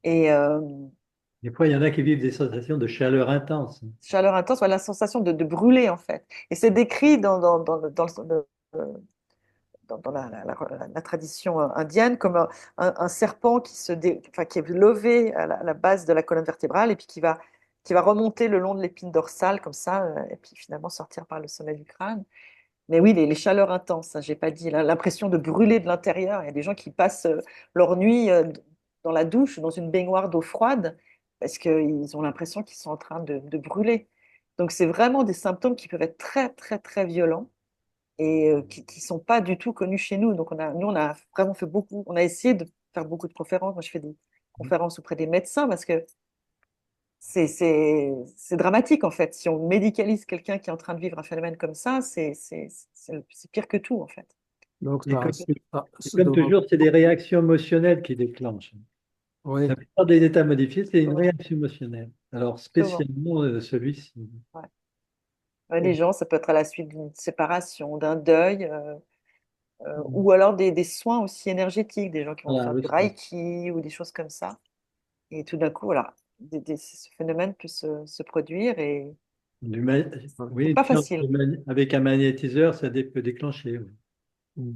[SPEAKER 2] Et
[SPEAKER 3] Des fois, il y en a qui vivent des sensations de chaleur intense.
[SPEAKER 2] chaleur intense, voilà, la sensation de brûler, en fait. Et c'est décrit dans la tradition indienne comme un serpent enfin, qui est levé à la base de la colonne vertébrale et puis qui va remonter le long de l'épine dorsale, comme ça, et puis finalement sortir par le sommet du crâne. Mais oui, les chaleurs intenses, hein, j'ai pas dit, l'impression de brûler de l'intérieur. Il y a des gens qui passent leur nuit dans la douche, dans une baignoire d'eau froide, parce qu'ils ont l'impression qu'ils sont en train de brûler. Donc, c'est vraiment des symptômes qui peuvent être très, très, très violents et qui sont pas du tout connus chez nous. Donc, nous, on a vraiment fait beaucoup, on a essayé de faire beaucoup de conférences. Moi, je fais des conférences auprès des médecins parce que c'est dramatique en fait. Si on médicalise quelqu'un qui est en train de vivre un phénomène comme ça, c'est pire que tout en fait.
[SPEAKER 1] Donc,
[SPEAKER 3] Et comme, et comme
[SPEAKER 1] donc,
[SPEAKER 3] toujours, c'est des réactions émotionnelles qui déclenchent.
[SPEAKER 1] oui.
[SPEAKER 3] La plupart des états modifiés, c'est une réaction émotionnelle. Alors,
[SPEAKER 2] Souvent.
[SPEAKER 3] spécialement celui-ci.
[SPEAKER 2] Ouais. Ouais, les gens, ça peut être à la suite d'une séparation, d'un deuil, ou alors des soins aussi énergétiques, des gens qui vont
[SPEAKER 3] Voilà,
[SPEAKER 2] faire du
[SPEAKER 3] aussi.
[SPEAKER 2] reiki ou des choses comme ça. Et tout d'un coup, voilà, ce phénomène peut se produire
[SPEAKER 3] Du ma- Oui,
[SPEAKER 2] C'est
[SPEAKER 3] une
[SPEAKER 2] pas
[SPEAKER 3] séance
[SPEAKER 2] facile.
[SPEAKER 3] avec un magnétiseur, ça peut déclencher. Oui.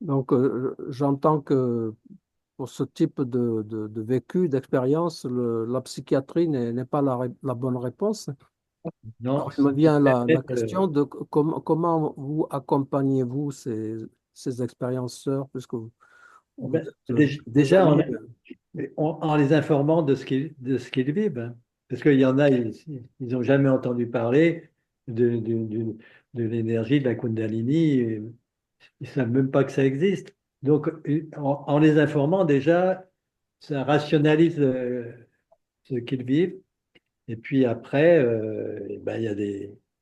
[SPEAKER 1] Donc, j'entends que pour ce type de vécu, d'expérience, la psychiatrie n'est pas la bonne réponse.
[SPEAKER 3] Non,
[SPEAKER 1] Alors, il me
[SPEAKER 3] ça
[SPEAKER 1] vient la
[SPEAKER 3] permet
[SPEAKER 1] question de comment vous accompagnez-vous ces expérienceurs, puisque vous
[SPEAKER 3] ben,
[SPEAKER 1] êtes des
[SPEAKER 3] déjà
[SPEAKER 1] amis.
[SPEAKER 3] en les informant de ce qu'ils vivent. Hein. Parce qu'il y en a, ils n'ont jamais entendu parler de l'énergie de la Kundalini. Ils ne savent même pas que ça existe. Donc, en les informant, déjà, ça rationalise ce qu'ils vivent. Et puis après, eh ben, il y a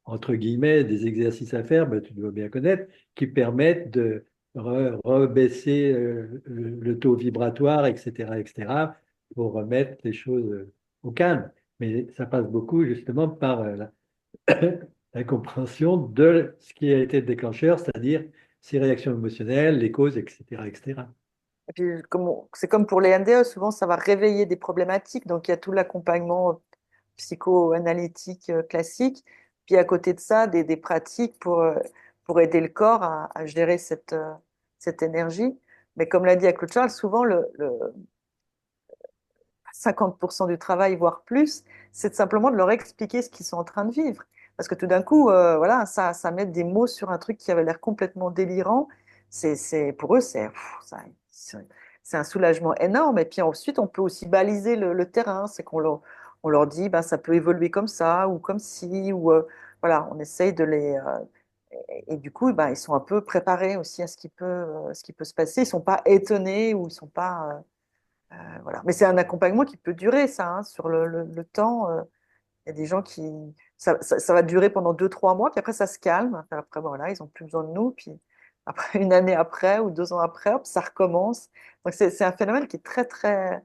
[SPEAKER 3] entre guillemets, des exercices à faire, ben, tu dois bien connaître, qui permettent de rebaisser le taux vibratoire, etc., pour remettre les choses au calme. Mais ça passe beaucoup justement par la compréhension de ce qui a été le déclencheur, c'est-à-dire ces réactions émotionnelles, les causes, etc.
[SPEAKER 2] Et puis, c'est comme pour les NDE, souvent ça va réveiller des problématiques. Donc il y a tout l'accompagnement psychoanalytique classique. Puis à côté de ça, des pratiques pour aider le corps à gérer cette énergie. Mais comme l'a dit Claude Charles, souvent 50% du travail, voire plus, c'est simplement de leur expliquer ce qu'ils sont en train de vivre. Parce que tout d'un coup, voilà, ça met des mots sur un truc qui avait l'air complètement délirant. Pour eux, c'est un soulagement énorme. Et puis ensuite, on peut aussi baliser le terrain. C'est on leur dit, ben, ça peut évoluer comme ça ou comme ci. Ou, voilà, on essaye de les. Et du coup, ben, ils sont un peu préparés aussi à ce qui peut se passer. Ils ne sont pas étonnés ou ils ne sont pas. Voilà. Mais c'est un accompagnement qui peut durer, ça, hein, sur le temps. Il y a des gens qui. Ça va durer pendant 2, 3 mois, puis après, ça se calme. Après, bon, voilà, ils n'ont plus besoin de nous. Puis après, une année après ou 2 ans après, hop, ça recommence. Donc, c'est un phénomène qui est très, très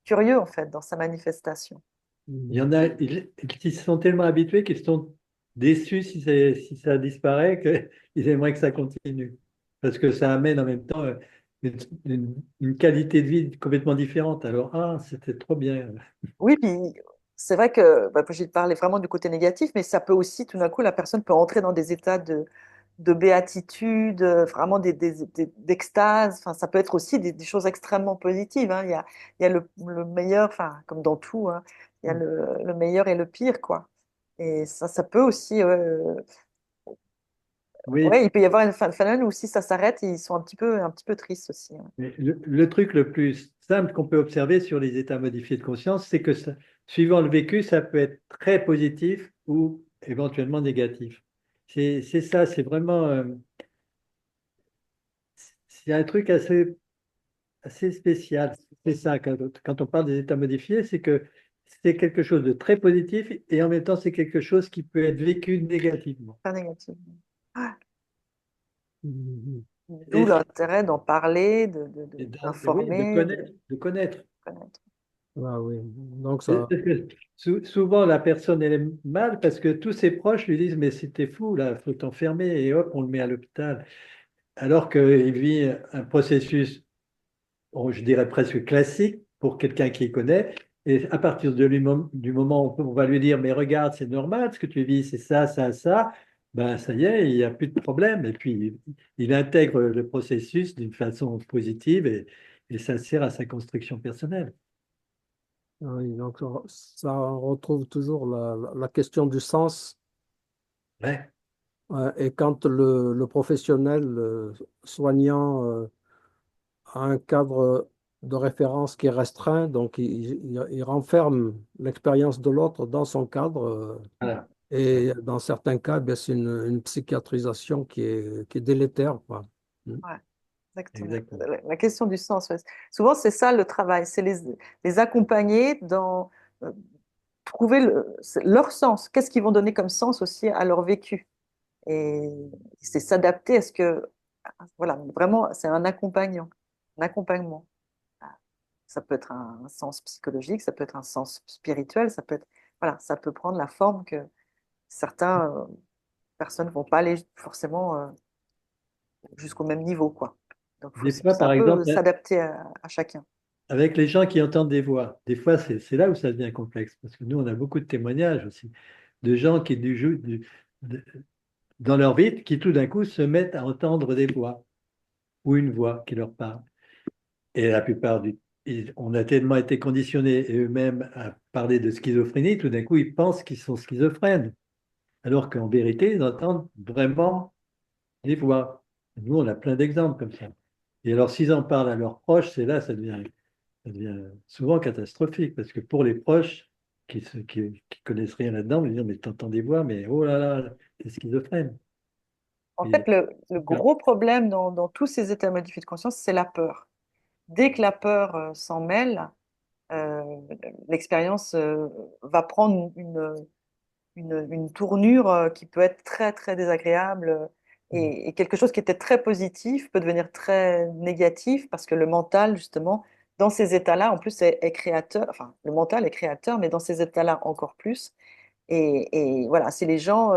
[SPEAKER 2] curieux, en fait, dans sa manifestation.
[SPEAKER 3] Il y en a qui se sont tellement habitués qu'ils sont déçus si ça disparaît, qu'ils aimeraient que ça continue. Parce que ça amène en même temps une qualité de vie complètement différente. Alors, ah, c'était trop bien.
[SPEAKER 2] Oui, puis c'est vrai que bah, j'ai parlé vraiment du côté négatif, mais ça peut aussi, tout d'un coup, la personne peut entrer dans des états de béatitude, vraiment d'extase. Enfin, ça peut être aussi des choses extrêmement positives, hein. Il y a le meilleur, enfin, comme dans tout, hein, il y a le meilleur et le pire, quoi. Et ça peut aussi,
[SPEAKER 3] Oui,
[SPEAKER 2] ouais, il peut y avoir un phénomène où si ça s'arrête, ils sont un petit peu tristes aussi, hein.
[SPEAKER 3] mais le truc le plus simple qu'on peut observer sur les états modifiés de conscience, c'est que suivant le vécu, ça peut être très positif ou éventuellement négatif. C'est ça, c'est vraiment, c'est un truc assez spécial. C'est ça, quand on parle des états modifiés, c'est que c'est quelque chose de très positif et en même temps, c'est quelque chose qui peut être vécu négativement.
[SPEAKER 2] Pas négatif. Ah,
[SPEAKER 1] Mhm.
[SPEAKER 2] d'où
[SPEAKER 3] Et,
[SPEAKER 2] l'intérêt d'en parler,
[SPEAKER 3] oui,
[SPEAKER 2] d'informer, de
[SPEAKER 3] de connaître.
[SPEAKER 2] connaître.
[SPEAKER 1] Ah oui, donc
[SPEAKER 3] Parce
[SPEAKER 1] ça.
[SPEAKER 3] que souvent, la personne, elle est mal parce que tous ses proches lui disent, mais c'était fou, là, faut t'enfermer et hop, on le met à l'hôpital. Alors qu'il vit un processus, je dirais presque classique pour quelqu'un qui connaît. Et à partir du moment où on va lui dire, mais regarde, c'est normal, ce que tu vis, c'est ça, ça, ça, ben ça y est, il n'y a plus de problème. Et puis, il intègre le processus d'une façon positive et ça sert à sa construction personnelle.
[SPEAKER 1] Oui, donc ça retrouve toujours la question du sens.
[SPEAKER 3] Ouais.
[SPEAKER 1] Et quand le professionnel soignant a un cadre de référence qui est restreint, donc il renferme l'expérience de l'autre dans son cadre.
[SPEAKER 3] Voilà. Ouais,
[SPEAKER 1] Et dans certains cas, ben, c'est une psychiatrisation qui est délétère, quoi. Mm.
[SPEAKER 2] Ouais, exactement.
[SPEAKER 3] exactement.
[SPEAKER 2] La question du sens, ouais. Souvent, c'est ça le travail, c'est les accompagner dans trouver leur sens. Qu'est-ce qu'ils vont donner comme sens aussi à leur vécu? Et c'est s'adapter à ce que, voilà, vraiment, c'est un accompagnement. Ça peut être un sens psychologique, ça peut être un sens spirituel, ça peut être, voilà, ça peut prendre la forme que certaines personnes vont pas aller forcément jusqu'au même niveau, quoi. Donc,
[SPEAKER 3] Des fois,
[SPEAKER 2] c'est un
[SPEAKER 3] par
[SPEAKER 2] peu
[SPEAKER 3] exemple,
[SPEAKER 2] s'adapter à chacun.
[SPEAKER 3] avec les gens qui entendent des voix, des fois, c'est là où ça devient complexe, parce que nous, on a beaucoup de témoignages aussi. de gens qui, de- dans leur vie, qui tout d'un coup se mettent à entendre des voix ou une voix qui leur parle. Et la plupart on a tellement été conditionnés eux-mêmes à parler de schizophrénie, tout d'un coup, ils pensent qu'ils sont schizophrènes, alors qu'en vérité, ils entendent vraiment des voix. Nous, on a plein d'exemples comme ça. Et alors, s'ils en parlent à leurs proches, c'est là, ça devient souvent catastrophique, parce que pour les proches qui connaissent rien là-dedans, ils disent, mais t'entends des voix, mais oh là là, t'es schizophrène.
[SPEAKER 2] En fait,
[SPEAKER 3] Et-
[SPEAKER 2] le gros problème dans tous ces états modifiés de conscience, c'est la peur. Dès que la peur s'en mêle, euh, l'expérience va prendre une tournure qui peut être très, très désagréable et quelque chose qui était très positif peut devenir très négatif parce que le mental, justement, dans ces états-là, en plus, est créateur, enfin, le mental est créateur, mais dans ces états-là encore plus. Et voilà, si les gens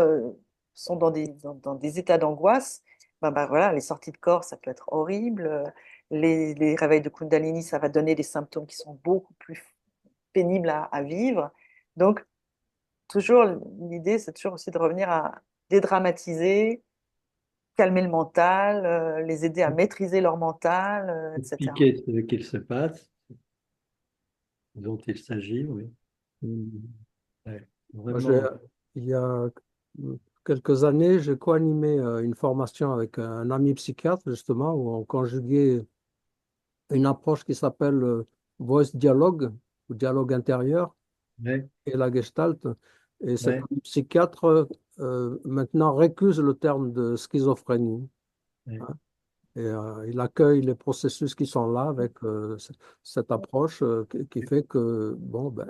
[SPEAKER 2] sont dans des états d'angoisse, ben voilà, les sorties de corps, ça peut être horrible. Les réveils de Kundalini, ça va donner des symptômes qui sont beaucoup plus pénibles à vivre. Donc, toujours, l'idée, c'est toujours aussi de revenir à dédramatiser, calmer le mental, les aider à maîtriser leur mental, etc.
[SPEAKER 3] Expliquer ce qu'il se passe, dont il s'agit, oui. Ouais,
[SPEAKER 1] Moi,
[SPEAKER 3] vraiment.
[SPEAKER 1] il y a quelques années, j'ai co-animé une formation avec un ami psychiatre, justement, où on conjuguait une approche qui s'appelle voice dialogue ou dialogue intérieur
[SPEAKER 3] Ouais,
[SPEAKER 1] et la gestalt. Et cet
[SPEAKER 3] ouais,
[SPEAKER 1] ami psychiatre maintenant récuse le terme de schizophrénie,
[SPEAKER 3] ouais.
[SPEAKER 1] hein. Et il accueille les processus qui sont là avec cette approche qui fait que bon, ben,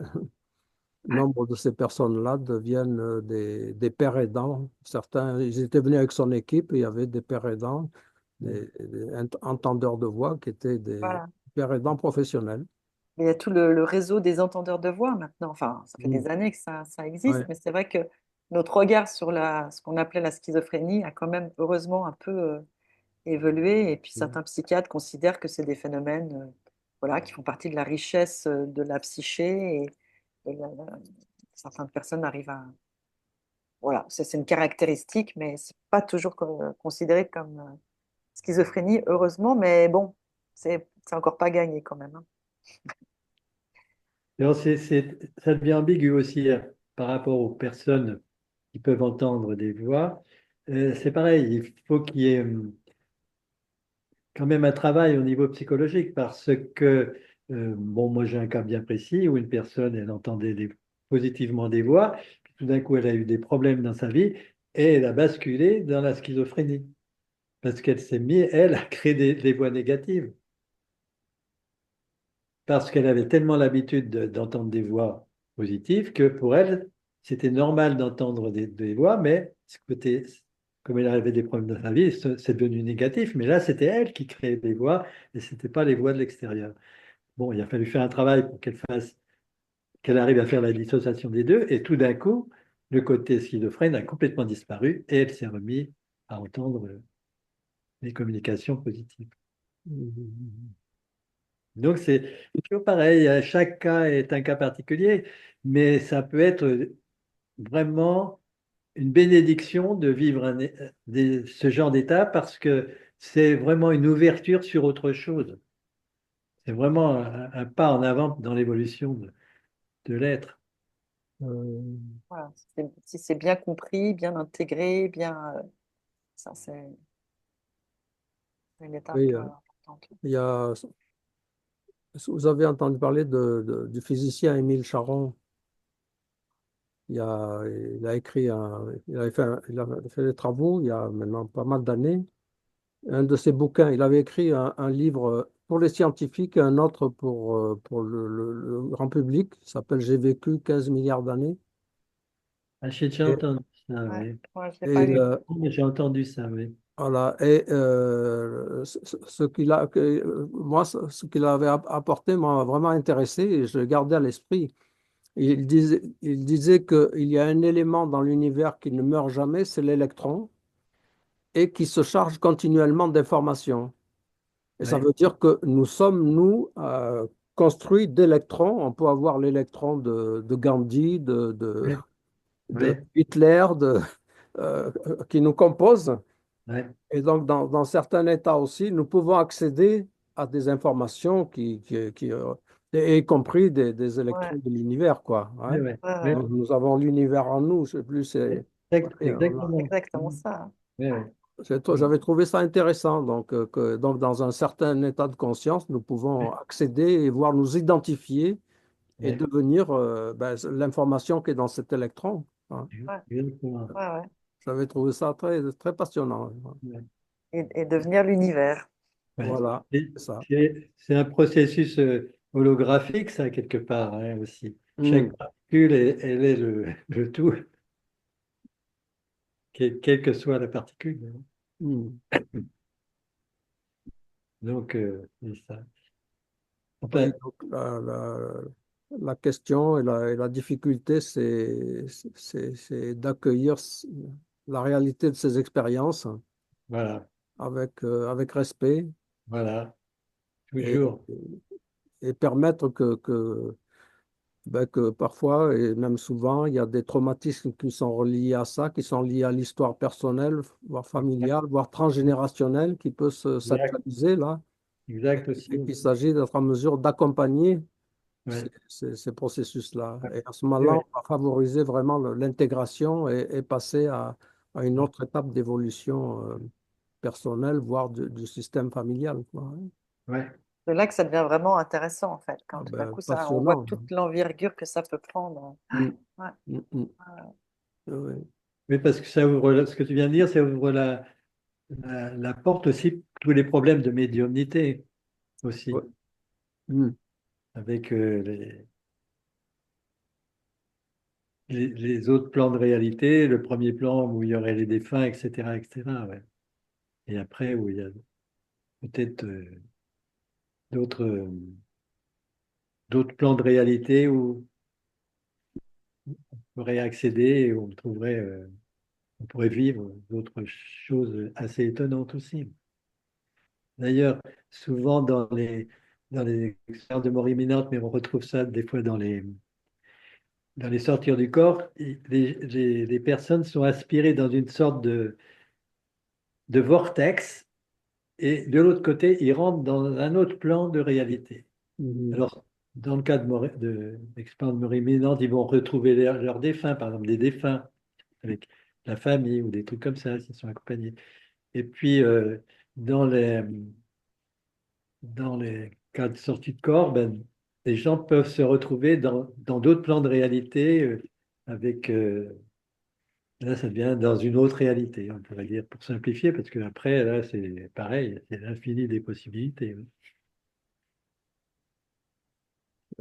[SPEAKER 1] nombre de ces personnes-là deviennent des pères aidants. Certains, ils étaient venus avec son équipe et il y avait des pères aidants, des entendeurs de voix qui étaient des
[SPEAKER 2] Voilà.
[SPEAKER 1] pères aidants professionnels.
[SPEAKER 2] Mais il y a tout le réseau des entendeurs de voix maintenant. Enfin, ça fait
[SPEAKER 1] Mm.
[SPEAKER 2] des années que ça existe,
[SPEAKER 1] Ouais.
[SPEAKER 2] mais c'est vrai que notre regard sur ce qu'on appelait la schizophrénie a quand même heureusement un peu évolué. Et puis certains psychiatres considèrent que c'est des phénomènes voilà, qui font partie de la richesse de la psyché et certaines personnes arrivent à... Voilà, c'est une caractéristique, mais c'est pas toujours considéré comme schizophrénie, heureusement, mais bon, c'est encore pas gagné quand même, hein.
[SPEAKER 3] Alors, ça devient ambigu aussi par rapport aux personnes qui peuvent entendre des voix. C'est pareil, il faut qu'il y ait quand même un travail au niveau psychologique parce que, bon, moi j'ai un cas bien précis où une personne, elle entendait positivement des voix, puis tout d'un coup elle a eu des problèmes dans sa vie et elle a basculé dans la schizophrénie parce qu'elle s'est mise, elle, à créer des voix négatives parce qu'elle avait tellement l'habitude d'entendre des voix positives que pour elle, c'était normal d'entendre des voix, mais comme elle avait des problèmes dans sa vie, c'est devenu négatif. Mais là, c'était elle qui créait des voix et ce n'était pas les voix de l'extérieur. Bon, il a fallu faire un travail pour qu'elle arrive à faire la dissociation des deux. Et tout d'un coup, le côté schizophrène a complètement disparu et elle s'est remise à entendre les communications positives.
[SPEAKER 1] Mm.
[SPEAKER 3] Donc, c'est toujours pareil. Chaque cas est un cas particulier, mais ça peut être vraiment une bénédiction de vivre ce genre d'état parce que c'est vraiment une ouverture sur autre chose. C'est vraiment un pas en avant dans l'évolution de l'être.
[SPEAKER 1] Euh,
[SPEAKER 2] Voilà, si c'est bien compris, bien intégré, bien, ça c'est une étape
[SPEAKER 1] oui,
[SPEAKER 2] importante.
[SPEAKER 1] il y a, vous avez entendu parler du physicien Émile Charon. Il a écrit il a fait des travaux il y a maintenant pas mal d'années. Un de ses bouquins, il avait écrit un livre pour les scientifiques et un autre pour le grand public, qui s'appelle J'ai vécu 15 milliards d'années.
[SPEAKER 3] Ah, j'ai déjà
[SPEAKER 1] Et,
[SPEAKER 3] entendu ça,
[SPEAKER 2] Ouais,
[SPEAKER 3] oui.
[SPEAKER 2] ouais, je l'ai
[SPEAKER 1] et
[SPEAKER 2] pas lu.
[SPEAKER 1] le-
[SPEAKER 3] J'ai entendu ça, oui.
[SPEAKER 1] voilà. Et ce qu'il a, moi, ce qu'il avait apporté m'a vraiment intéressé et je le gardais à l'esprit. Il disait qu'il y a un élément dans l'univers qui ne meurt jamais, c'est l'électron, et qui se charge continuellement d'informations. Et ça
[SPEAKER 3] Oui,
[SPEAKER 1] veut dire que nous sommes, nous, construits d'électrons. On peut avoir l'électron de Gandhi,
[SPEAKER 3] oui,
[SPEAKER 1] de
[SPEAKER 3] ouais,
[SPEAKER 1] Hitler, qui nous composent.
[SPEAKER 3] ouais,
[SPEAKER 1] Et donc, dans certains États aussi, nous pouvons accéder à des informations y compris des électrons
[SPEAKER 2] Ouais,
[SPEAKER 1] de l'univers, quoi.
[SPEAKER 3] ouais,
[SPEAKER 1] Hein.
[SPEAKER 3] ouais,
[SPEAKER 2] ouais, ouais.
[SPEAKER 3] ouais,
[SPEAKER 1] Donc, nous avons l'univers en nous, je sais plus, ouais,
[SPEAKER 2] C'est
[SPEAKER 3] exactement.
[SPEAKER 2] exactement ça.
[SPEAKER 3] Ouais, ouais,
[SPEAKER 1] J'avais trouvé ça intéressant. Donc, dans un certain état de conscience, nous pouvons accéder et voir nous identifier et
[SPEAKER 3] ouais,
[SPEAKER 1] devenir l'information qui est dans cet électron. Hein.
[SPEAKER 2] Ouais,
[SPEAKER 3] exactement.
[SPEAKER 2] ouais, ouais.
[SPEAKER 1] J'avais trouvé ça très, très passionnant.
[SPEAKER 3] Ouais,
[SPEAKER 2] Et devenir l'univers.
[SPEAKER 3] ouais.
[SPEAKER 1] Voilà,
[SPEAKER 3] Et
[SPEAKER 1] c'est ça.
[SPEAKER 3] c'est un processus holographique, ça, quelque part, hein, aussi. Chaque
[SPEAKER 1] Hmm.
[SPEAKER 3] particule, elle est le tout, quelle que soit la particule.
[SPEAKER 1] Hmm.
[SPEAKER 3] Donc, c'est ça.
[SPEAKER 1] Oui,
[SPEAKER 3] Enfin,
[SPEAKER 1] donc la question et la difficulté, c'est d'accueillir la réalité de ces expériences
[SPEAKER 3] voilà,
[SPEAKER 1] avec respect
[SPEAKER 3] voilà,
[SPEAKER 1] et,
[SPEAKER 3] toujours.
[SPEAKER 1] et permettre que parfois, et même souvent, il y a des traumatismes qui sont reliés à ça, qui sont liés à l'histoire personnelle, voire familiale, voire transgénérationnelle, qui peut
[SPEAKER 3] Exact,
[SPEAKER 1] s'actualiser là,
[SPEAKER 3] exact aussi.
[SPEAKER 1] et qu'il s'agit d'être en mesure d'accompagner
[SPEAKER 3] Ouais,
[SPEAKER 1] ces processus-là.
[SPEAKER 3] ouais,
[SPEAKER 1] Et à ce moment-là,
[SPEAKER 3] ouais,
[SPEAKER 1] on va favoriser vraiment l'intégration et passer à une
[SPEAKER 3] ouais,
[SPEAKER 1] autre étape d'évolution personnelle, voire du système familial, quoi. Hein.
[SPEAKER 3] ouais,
[SPEAKER 2] C'est là que ça devient vraiment intéressant, en fait, quand
[SPEAKER 1] Ah
[SPEAKER 2] tout d'un
[SPEAKER 1] ben,
[SPEAKER 2] coup, ça, on voit
[SPEAKER 1] passionnant.
[SPEAKER 2] toute l'envergure que ça peut prendre.
[SPEAKER 1] Mm,
[SPEAKER 2] Ouais,
[SPEAKER 1] mm, mm.
[SPEAKER 2] ouais,
[SPEAKER 1] Oui.
[SPEAKER 3] oui, parce que ça ouvre, ce que tu viens de dire, ça ouvre la porte aussi pour tous les problèmes de médiumnité
[SPEAKER 1] Ouais.
[SPEAKER 3] aussi,
[SPEAKER 1] Mm.
[SPEAKER 3] avec les autres plans de réalité, le premier plan où il y aurait les défunts, etc., etc., ouais. Et après, où il y a peut-être d'autres d'autres plans de réalité où on pourrait accéder et où on pourrait vivre d'autres choses assez étonnantes aussi. D'ailleurs, souvent dans les expériences de mort imminente, mais on retrouve ça des fois dans les sorties du corps, les personnes sont aspirées dans une sorte de vortex et de l'autre côté, ils rentrent dans un autre plan de réalité.
[SPEAKER 1] Mhm.
[SPEAKER 3] Alors, dans le cas d'expériences de mort imminente, ils vont retrouver leurs défunts, par exemple des défunts avec la famille ou des trucs comme ça, s'ils sont accompagnés. Et puis, dans dans les cas de sortie de corps, ben, les gens peuvent se retrouver dans d'autres plans de réalité avec, là, ça devient dans une autre réalité, on pourrait dire, pour simplifier, parce que après, là, c'est pareil, c'est l'infini des possibilités.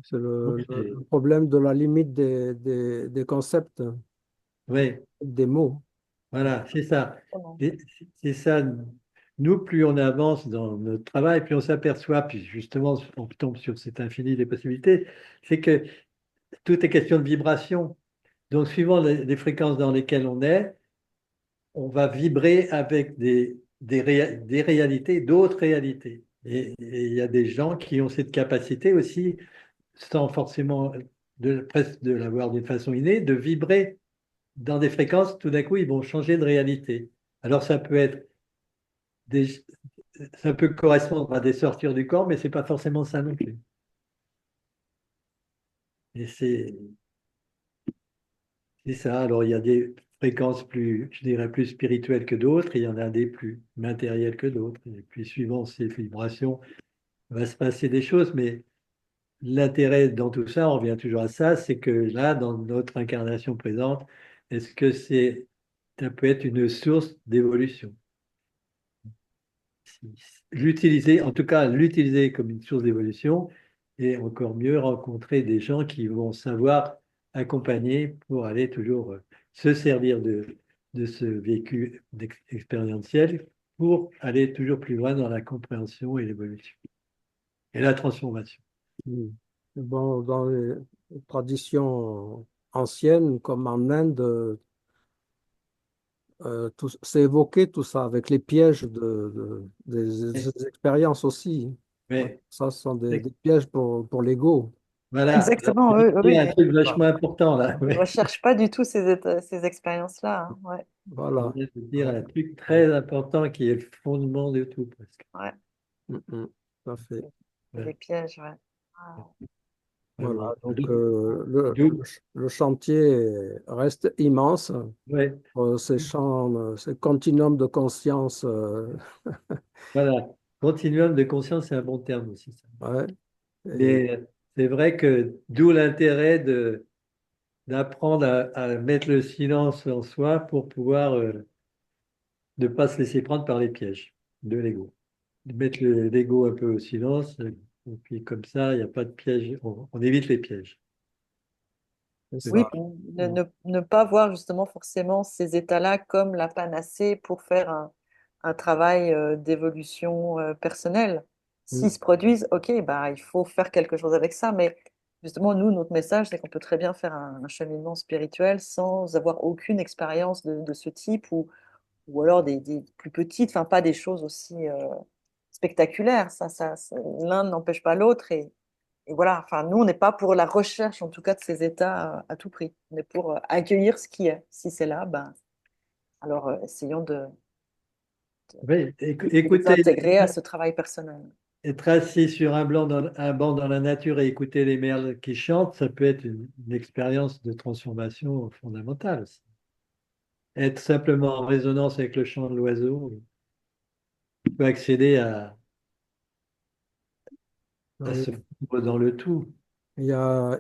[SPEAKER 1] C'est
[SPEAKER 3] Donc,
[SPEAKER 1] le problème de la limite des concepts,
[SPEAKER 3] ouais,
[SPEAKER 1] des mots.
[SPEAKER 3] voilà, c'est ça.
[SPEAKER 2] vraiment.
[SPEAKER 3] Et c'est ça. Nous, plus on avance dans notre travail, plus on s'aperçoit, puis justement, on tombe sur cet infini des possibilités, c'est que tout est question de vibration. Donc, suivant les fréquences dans lesquelles on est, on va vibrer avec des réalités, d'autres réalités. Et il y a des gens qui ont cette capacité aussi, sans forcément presque de l'avoir d'une façon innée, de vibrer dans des fréquences, tout d'un coup, ils vont changer de réalité. Alors, des, ça peut correspondre à des sorties du corps, mais c'est pas forcément ça non plus. Et c'est ça. Alors, il y a des fréquences plus, je dirais, plus spirituelles que d'autres, et il y en a des plus matérielles que d'autres. Et puis, suivant ces vibrations, va se passer des choses. Mais l'intérêt dans tout ça, on revient toujours à ça, c'est que là, dans notre incarnation présente, est-ce que ça peut être une source d'évolution? L'utiliser, en tout cas, l'utiliser comme une source d'évolution, et encore mieux, rencontrer des gens qui vont savoir accompagner pour aller toujours se servir de ce vécu expérientiel pour aller toujours plus loin dans la compréhension et l'évolution et la transformation.
[SPEAKER 1] Mm. Bon, dans les traditions anciennes, comme en Inde, c'est évoqué tout ça avec les pièges
[SPEAKER 3] Oui,
[SPEAKER 1] des expériences aussi. Ouais.
[SPEAKER 3] oui,
[SPEAKER 1] Ça, ce sont des pièges pour l'ego.
[SPEAKER 3] Voilà. Alors,
[SPEAKER 2] Exactement,
[SPEAKER 3] il
[SPEAKER 2] oui,
[SPEAKER 3] y
[SPEAKER 2] oui,
[SPEAKER 3] a un
[SPEAKER 2] mais
[SPEAKER 3] truc vachement important là.
[SPEAKER 2] je ne
[SPEAKER 3] Ouais.
[SPEAKER 2] recherche pas du tout ces expériences-là, hein. Ouais,
[SPEAKER 3] On
[SPEAKER 1] Voilà.
[SPEAKER 3] vient de dire
[SPEAKER 1] Ouais.
[SPEAKER 3] un truc très important qui est le fondement de tout presque.
[SPEAKER 2] ouais,
[SPEAKER 1] Tout à fait.
[SPEAKER 2] c'est des
[SPEAKER 3] Ouais.
[SPEAKER 2] pièges, ouais. Ah,
[SPEAKER 1] Voilà.
[SPEAKER 3] Vraiment.
[SPEAKER 1] Donc,
[SPEAKER 3] D'où-
[SPEAKER 1] le chantier reste immense.
[SPEAKER 3] ouais.
[SPEAKER 1] Ces champs, ces continuums de conscience.
[SPEAKER 3] Voilà. Continuum de conscience, c'est un bon terme aussi, ça.
[SPEAKER 1] Ouais. Et,
[SPEAKER 3] Mais c'est vrai que d'où l'intérêt d'apprendre à mettre le silence en soi pour pouvoir ne pas se laisser prendre par les pièges de l'ego. De mettre l'ego un peu au silence, et puis comme ça, il n'y a pas de piège, on évite les pièges.
[SPEAKER 1] c'est
[SPEAKER 3] C'est
[SPEAKER 2] oui,
[SPEAKER 1] ça.
[SPEAKER 3] vrai.
[SPEAKER 2] puis ne pas voir justement forcément ces états-là comme la panacée pour faire un travail d'évolution personnelle. S'ils
[SPEAKER 1] Mm.
[SPEAKER 2] se produisent, ok, bah, il faut faire quelque chose avec ça, mais justement, nous, notre message, c'est qu'on peut très bien faire un cheminement spirituel sans avoir aucune expérience de ce type ou alors des plus petites, enfin pas des choses aussi spectaculaires. L'un n'empêche pas l'autre et voilà, enfin, nous, on n'est pas pour la recherche, en tout cas, de ces états à tout prix. On est pour accueillir ce qui est. Si c'est là, ben, alors essayons
[SPEAKER 3] Oui,
[SPEAKER 2] de les
[SPEAKER 3] écoutez,
[SPEAKER 2] intégrer à ce travail personnel.
[SPEAKER 3] être assis sur un banc dans la nature et écouter les merles qui chantent, ça peut être une expérience de transformation fondamentale aussi. Être simplement en résonance avec le chant de l'oiseau, on peut accéder à
[SPEAKER 1] Oui.
[SPEAKER 3] se fondre dans le tout.
[SPEAKER 1] Il y a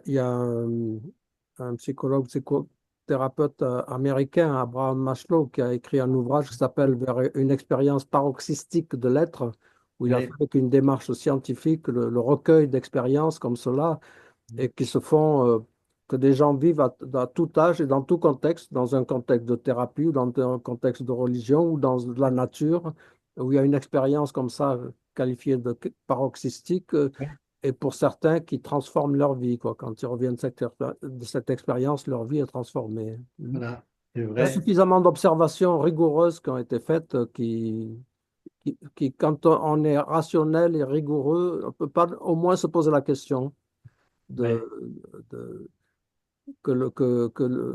[SPEAKER 1] un psychologue, psychothérapeute américain, Abraham Maslow, qui a écrit un ouvrage qui s'appelle Vers une expérience paroxystique de l'être, où il a fait
[SPEAKER 3] Oui,
[SPEAKER 1] avec une démarche scientifique le recueil d'expériences comme cela, et qui se font, que des gens vivent à tout âge et dans tout contexte, dans un contexte de thérapie, ou dans un contexte de religion, ou dans de la nature, où il y a une expérience comme ça, qualifiée de paroxystique, et pour certains qui transforment leur vie, quoi. Quand ils reviennent de cette expérience, leur vie est transformée. Mm.
[SPEAKER 3] voilà, c'est
[SPEAKER 1] Il y a
[SPEAKER 3] vrai.
[SPEAKER 1] suffisamment d'observations rigoureuses qui ont été faites quand on est rationnel et rigoureux, on peut pas au moins se poser la question de,
[SPEAKER 3] Ouais,
[SPEAKER 1] de- que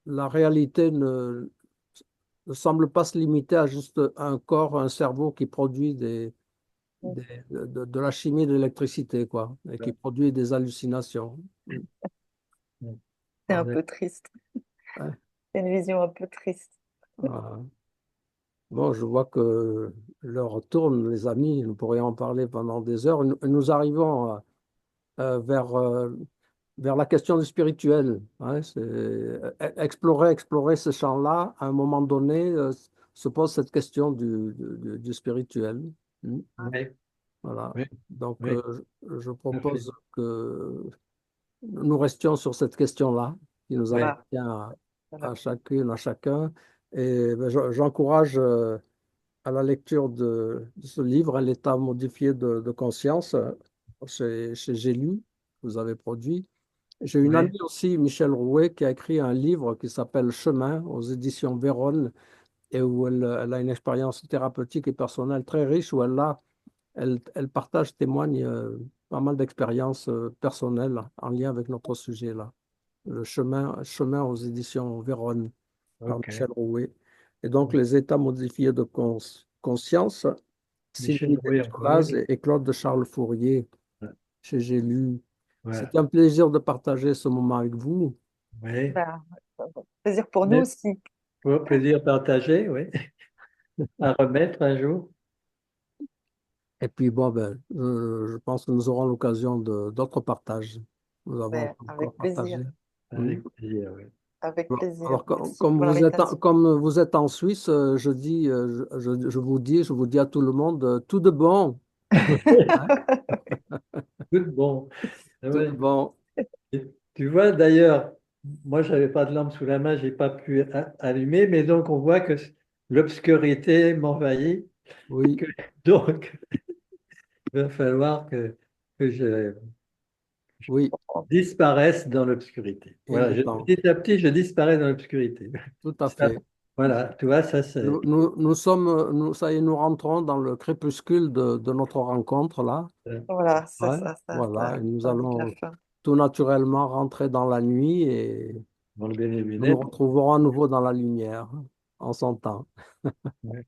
[SPEAKER 1] la réalité ne semble pas se limiter à juste un corps, un cerveau qui produit de la chimie de l'électricité, quoi, et qui
[SPEAKER 3] ouais,
[SPEAKER 1] produit des hallucinations. Mm.
[SPEAKER 3] ouais.
[SPEAKER 2] C'est un
[SPEAKER 3] On est-
[SPEAKER 2] peu triste.
[SPEAKER 1] Ouais.
[SPEAKER 2] C'est une vision un peu triste.
[SPEAKER 1] Voilà. Bon, je vois que l'heure tourne, les amis. Nous pourrions en parler pendant des heures. Nous arrivons vers la question du spirituel, hein. Explorer ce champ-là, à un moment donné, se pose cette question du spirituel. Mm.
[SPEAKER 3] ouais,
[SPEAKER 1] Voilà.
[SPEAKER 3] ouais,
[SPEAKER 1] Donc,
[SPEAKER 3] ouais,
[SPEAKER 1] je
[SPEAKER 3] tout à fait.
[SPEAKER 1] propose que nous restions sur cette question-là, qui nous
[SPEAKER 3] Ouais,
[SPEAKER 2] Voilà.
[SPEAKER 1] appartient
[SPEAKER 2] Voilà.
[SPEAKER 1] à chacune, à chacun. Et ben, j'encourage à la lecture de ce livre, L'état modifié de conscience, chez J'ai lu, que vous avez produit. J'ai une
[SPEAKER 3] ouais,
[SPEAKER 1] amie aussi, Michel Rouet, qui a écrit un livre qui s'appelle Chemin aux éditions Véronne et où elle a une expérience thérapeutique et personnelle très riche, où elle partage, témoigne pas mal d'expériences personnelles en lien avec notre sujet là. Le chemin aux éditions Véronne par
[SPEAKER 3] ok.
[SPEAKER 1] Michel Rouet. Et donc, les états modifiés de conscience,
[SPEAKER 3] Michel
[SPEAKER 1] Sylvie
[SPEAKER 3] Rouet encore.
[SPEAKER 1] Delbaz et Claude de Charles Fourier,
[SPEAKER 3] Ouais,
[SPEAKER 1] chez J'ai lu.
[SPEAKER 3] ouais,
[SPEAKER 1] C'est un plaisir de partager ce moment avec vous.
[SPEAKER 3] ouais.
[SPEAKER 2] Ben, plaisir pour nous
[SPEAKER 3] Mais
[SPEAKER 2] aussi.
[SPEAKER 3] pour plaisir partagé, oui. À remettre un jour.
[SPEAKER 1] Et puis, bon, ben, je pense que nous aurons l'occasion de d'autres partages. Nous avons
[SPEAKER 2] Ben,
[SPEAKER 1] encore
[SPEAKER 2] avec plaisir.
[SPEAKER 1] partagé. Hmm.
[SPEAKER 3] Avec plaisir, oui.
[SPEAKER 2] Avec plaisir.
[SPEAKER 1] Alors,
[SPEAKER 2] Merci pour l'invitation.
[SPEAKER 1] comme vous êtes en Suisse, je dis, je vous dis à tout le monde, tout de bon, hein,
[SPEAKER 3] Tout bon. Ah
[SPEAKER 1] tout de
[SPEAKER 3] ouais.
[SPEAKER 1] bon.
[SPEAKER 3] Et tu vois, d'ailleurs, moi, j'avais pas de lampe sous la main, j'ai pas pu allumer, mais donc on voit que l'obscurité m'envahit.
[SPEAKER 1] Oui,
[SPEAKER 3] que- Donc, il va falloir que je
[SPEAKER 1] oui,
[SPEAKER 3] disparaisse dans l'obscurité.
[SPEAKER 1] il
[SPEAKER 3] Voilà,
[SPEAKER 1] est temps,
[SPEAKER 3] petit à petit, je disparais dans l'obscurité.
[SPEAKER 1] tout à
[SPEAKER 3] Ça,
[SPEAKER 1] fait.
[SPEAKER 3] voilà, tu vois, ça c'est.
[SPEAKER 1] Nous sommes, ça y est, nous rentrons dans le crépuscule de notre rencontre là.
[SPEAKER 3] euh,
[SPEAKER 2] Voilà, c'est
[SPEAKER 1] Ouais,
[SPEAKER 2] ça,
[SPEAKER 1] voilà, et nous
[SPEAKER 2] ça indique la
[SPEAKER 1] allons
[SPEAKER 2] fin.
[SPEAKER 1] tout naturellement rentrer dans la nuit et
[SPEAKER 3] Dans le
[SPEAKER 1] nous nous
[SPEAKER 3] Bénédicte.
[SPEAKER 1] retrouverons à nouveau dans la lumière en son temps.
[SPEAKER 3] Ouais.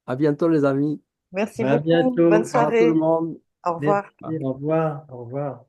[SPEAKER 1] À bientôt, les amis.
[SPEAKER 2] Merci
[SPEAKER 3] À
[SPEAKER 2] beaucoup. Bonne
[SPEAKER 3] bientôt.
[SPEAKER 1] Au revoir à tout le
[SPEAKER 2] soirée.
[SPEAKER 1] monde.
[SPEAKER 2] Au
[SPEAKER 3] Merci.
[SPEAKER 2] revoir.
[SPEAKER 3] Au revoir. Au revoir.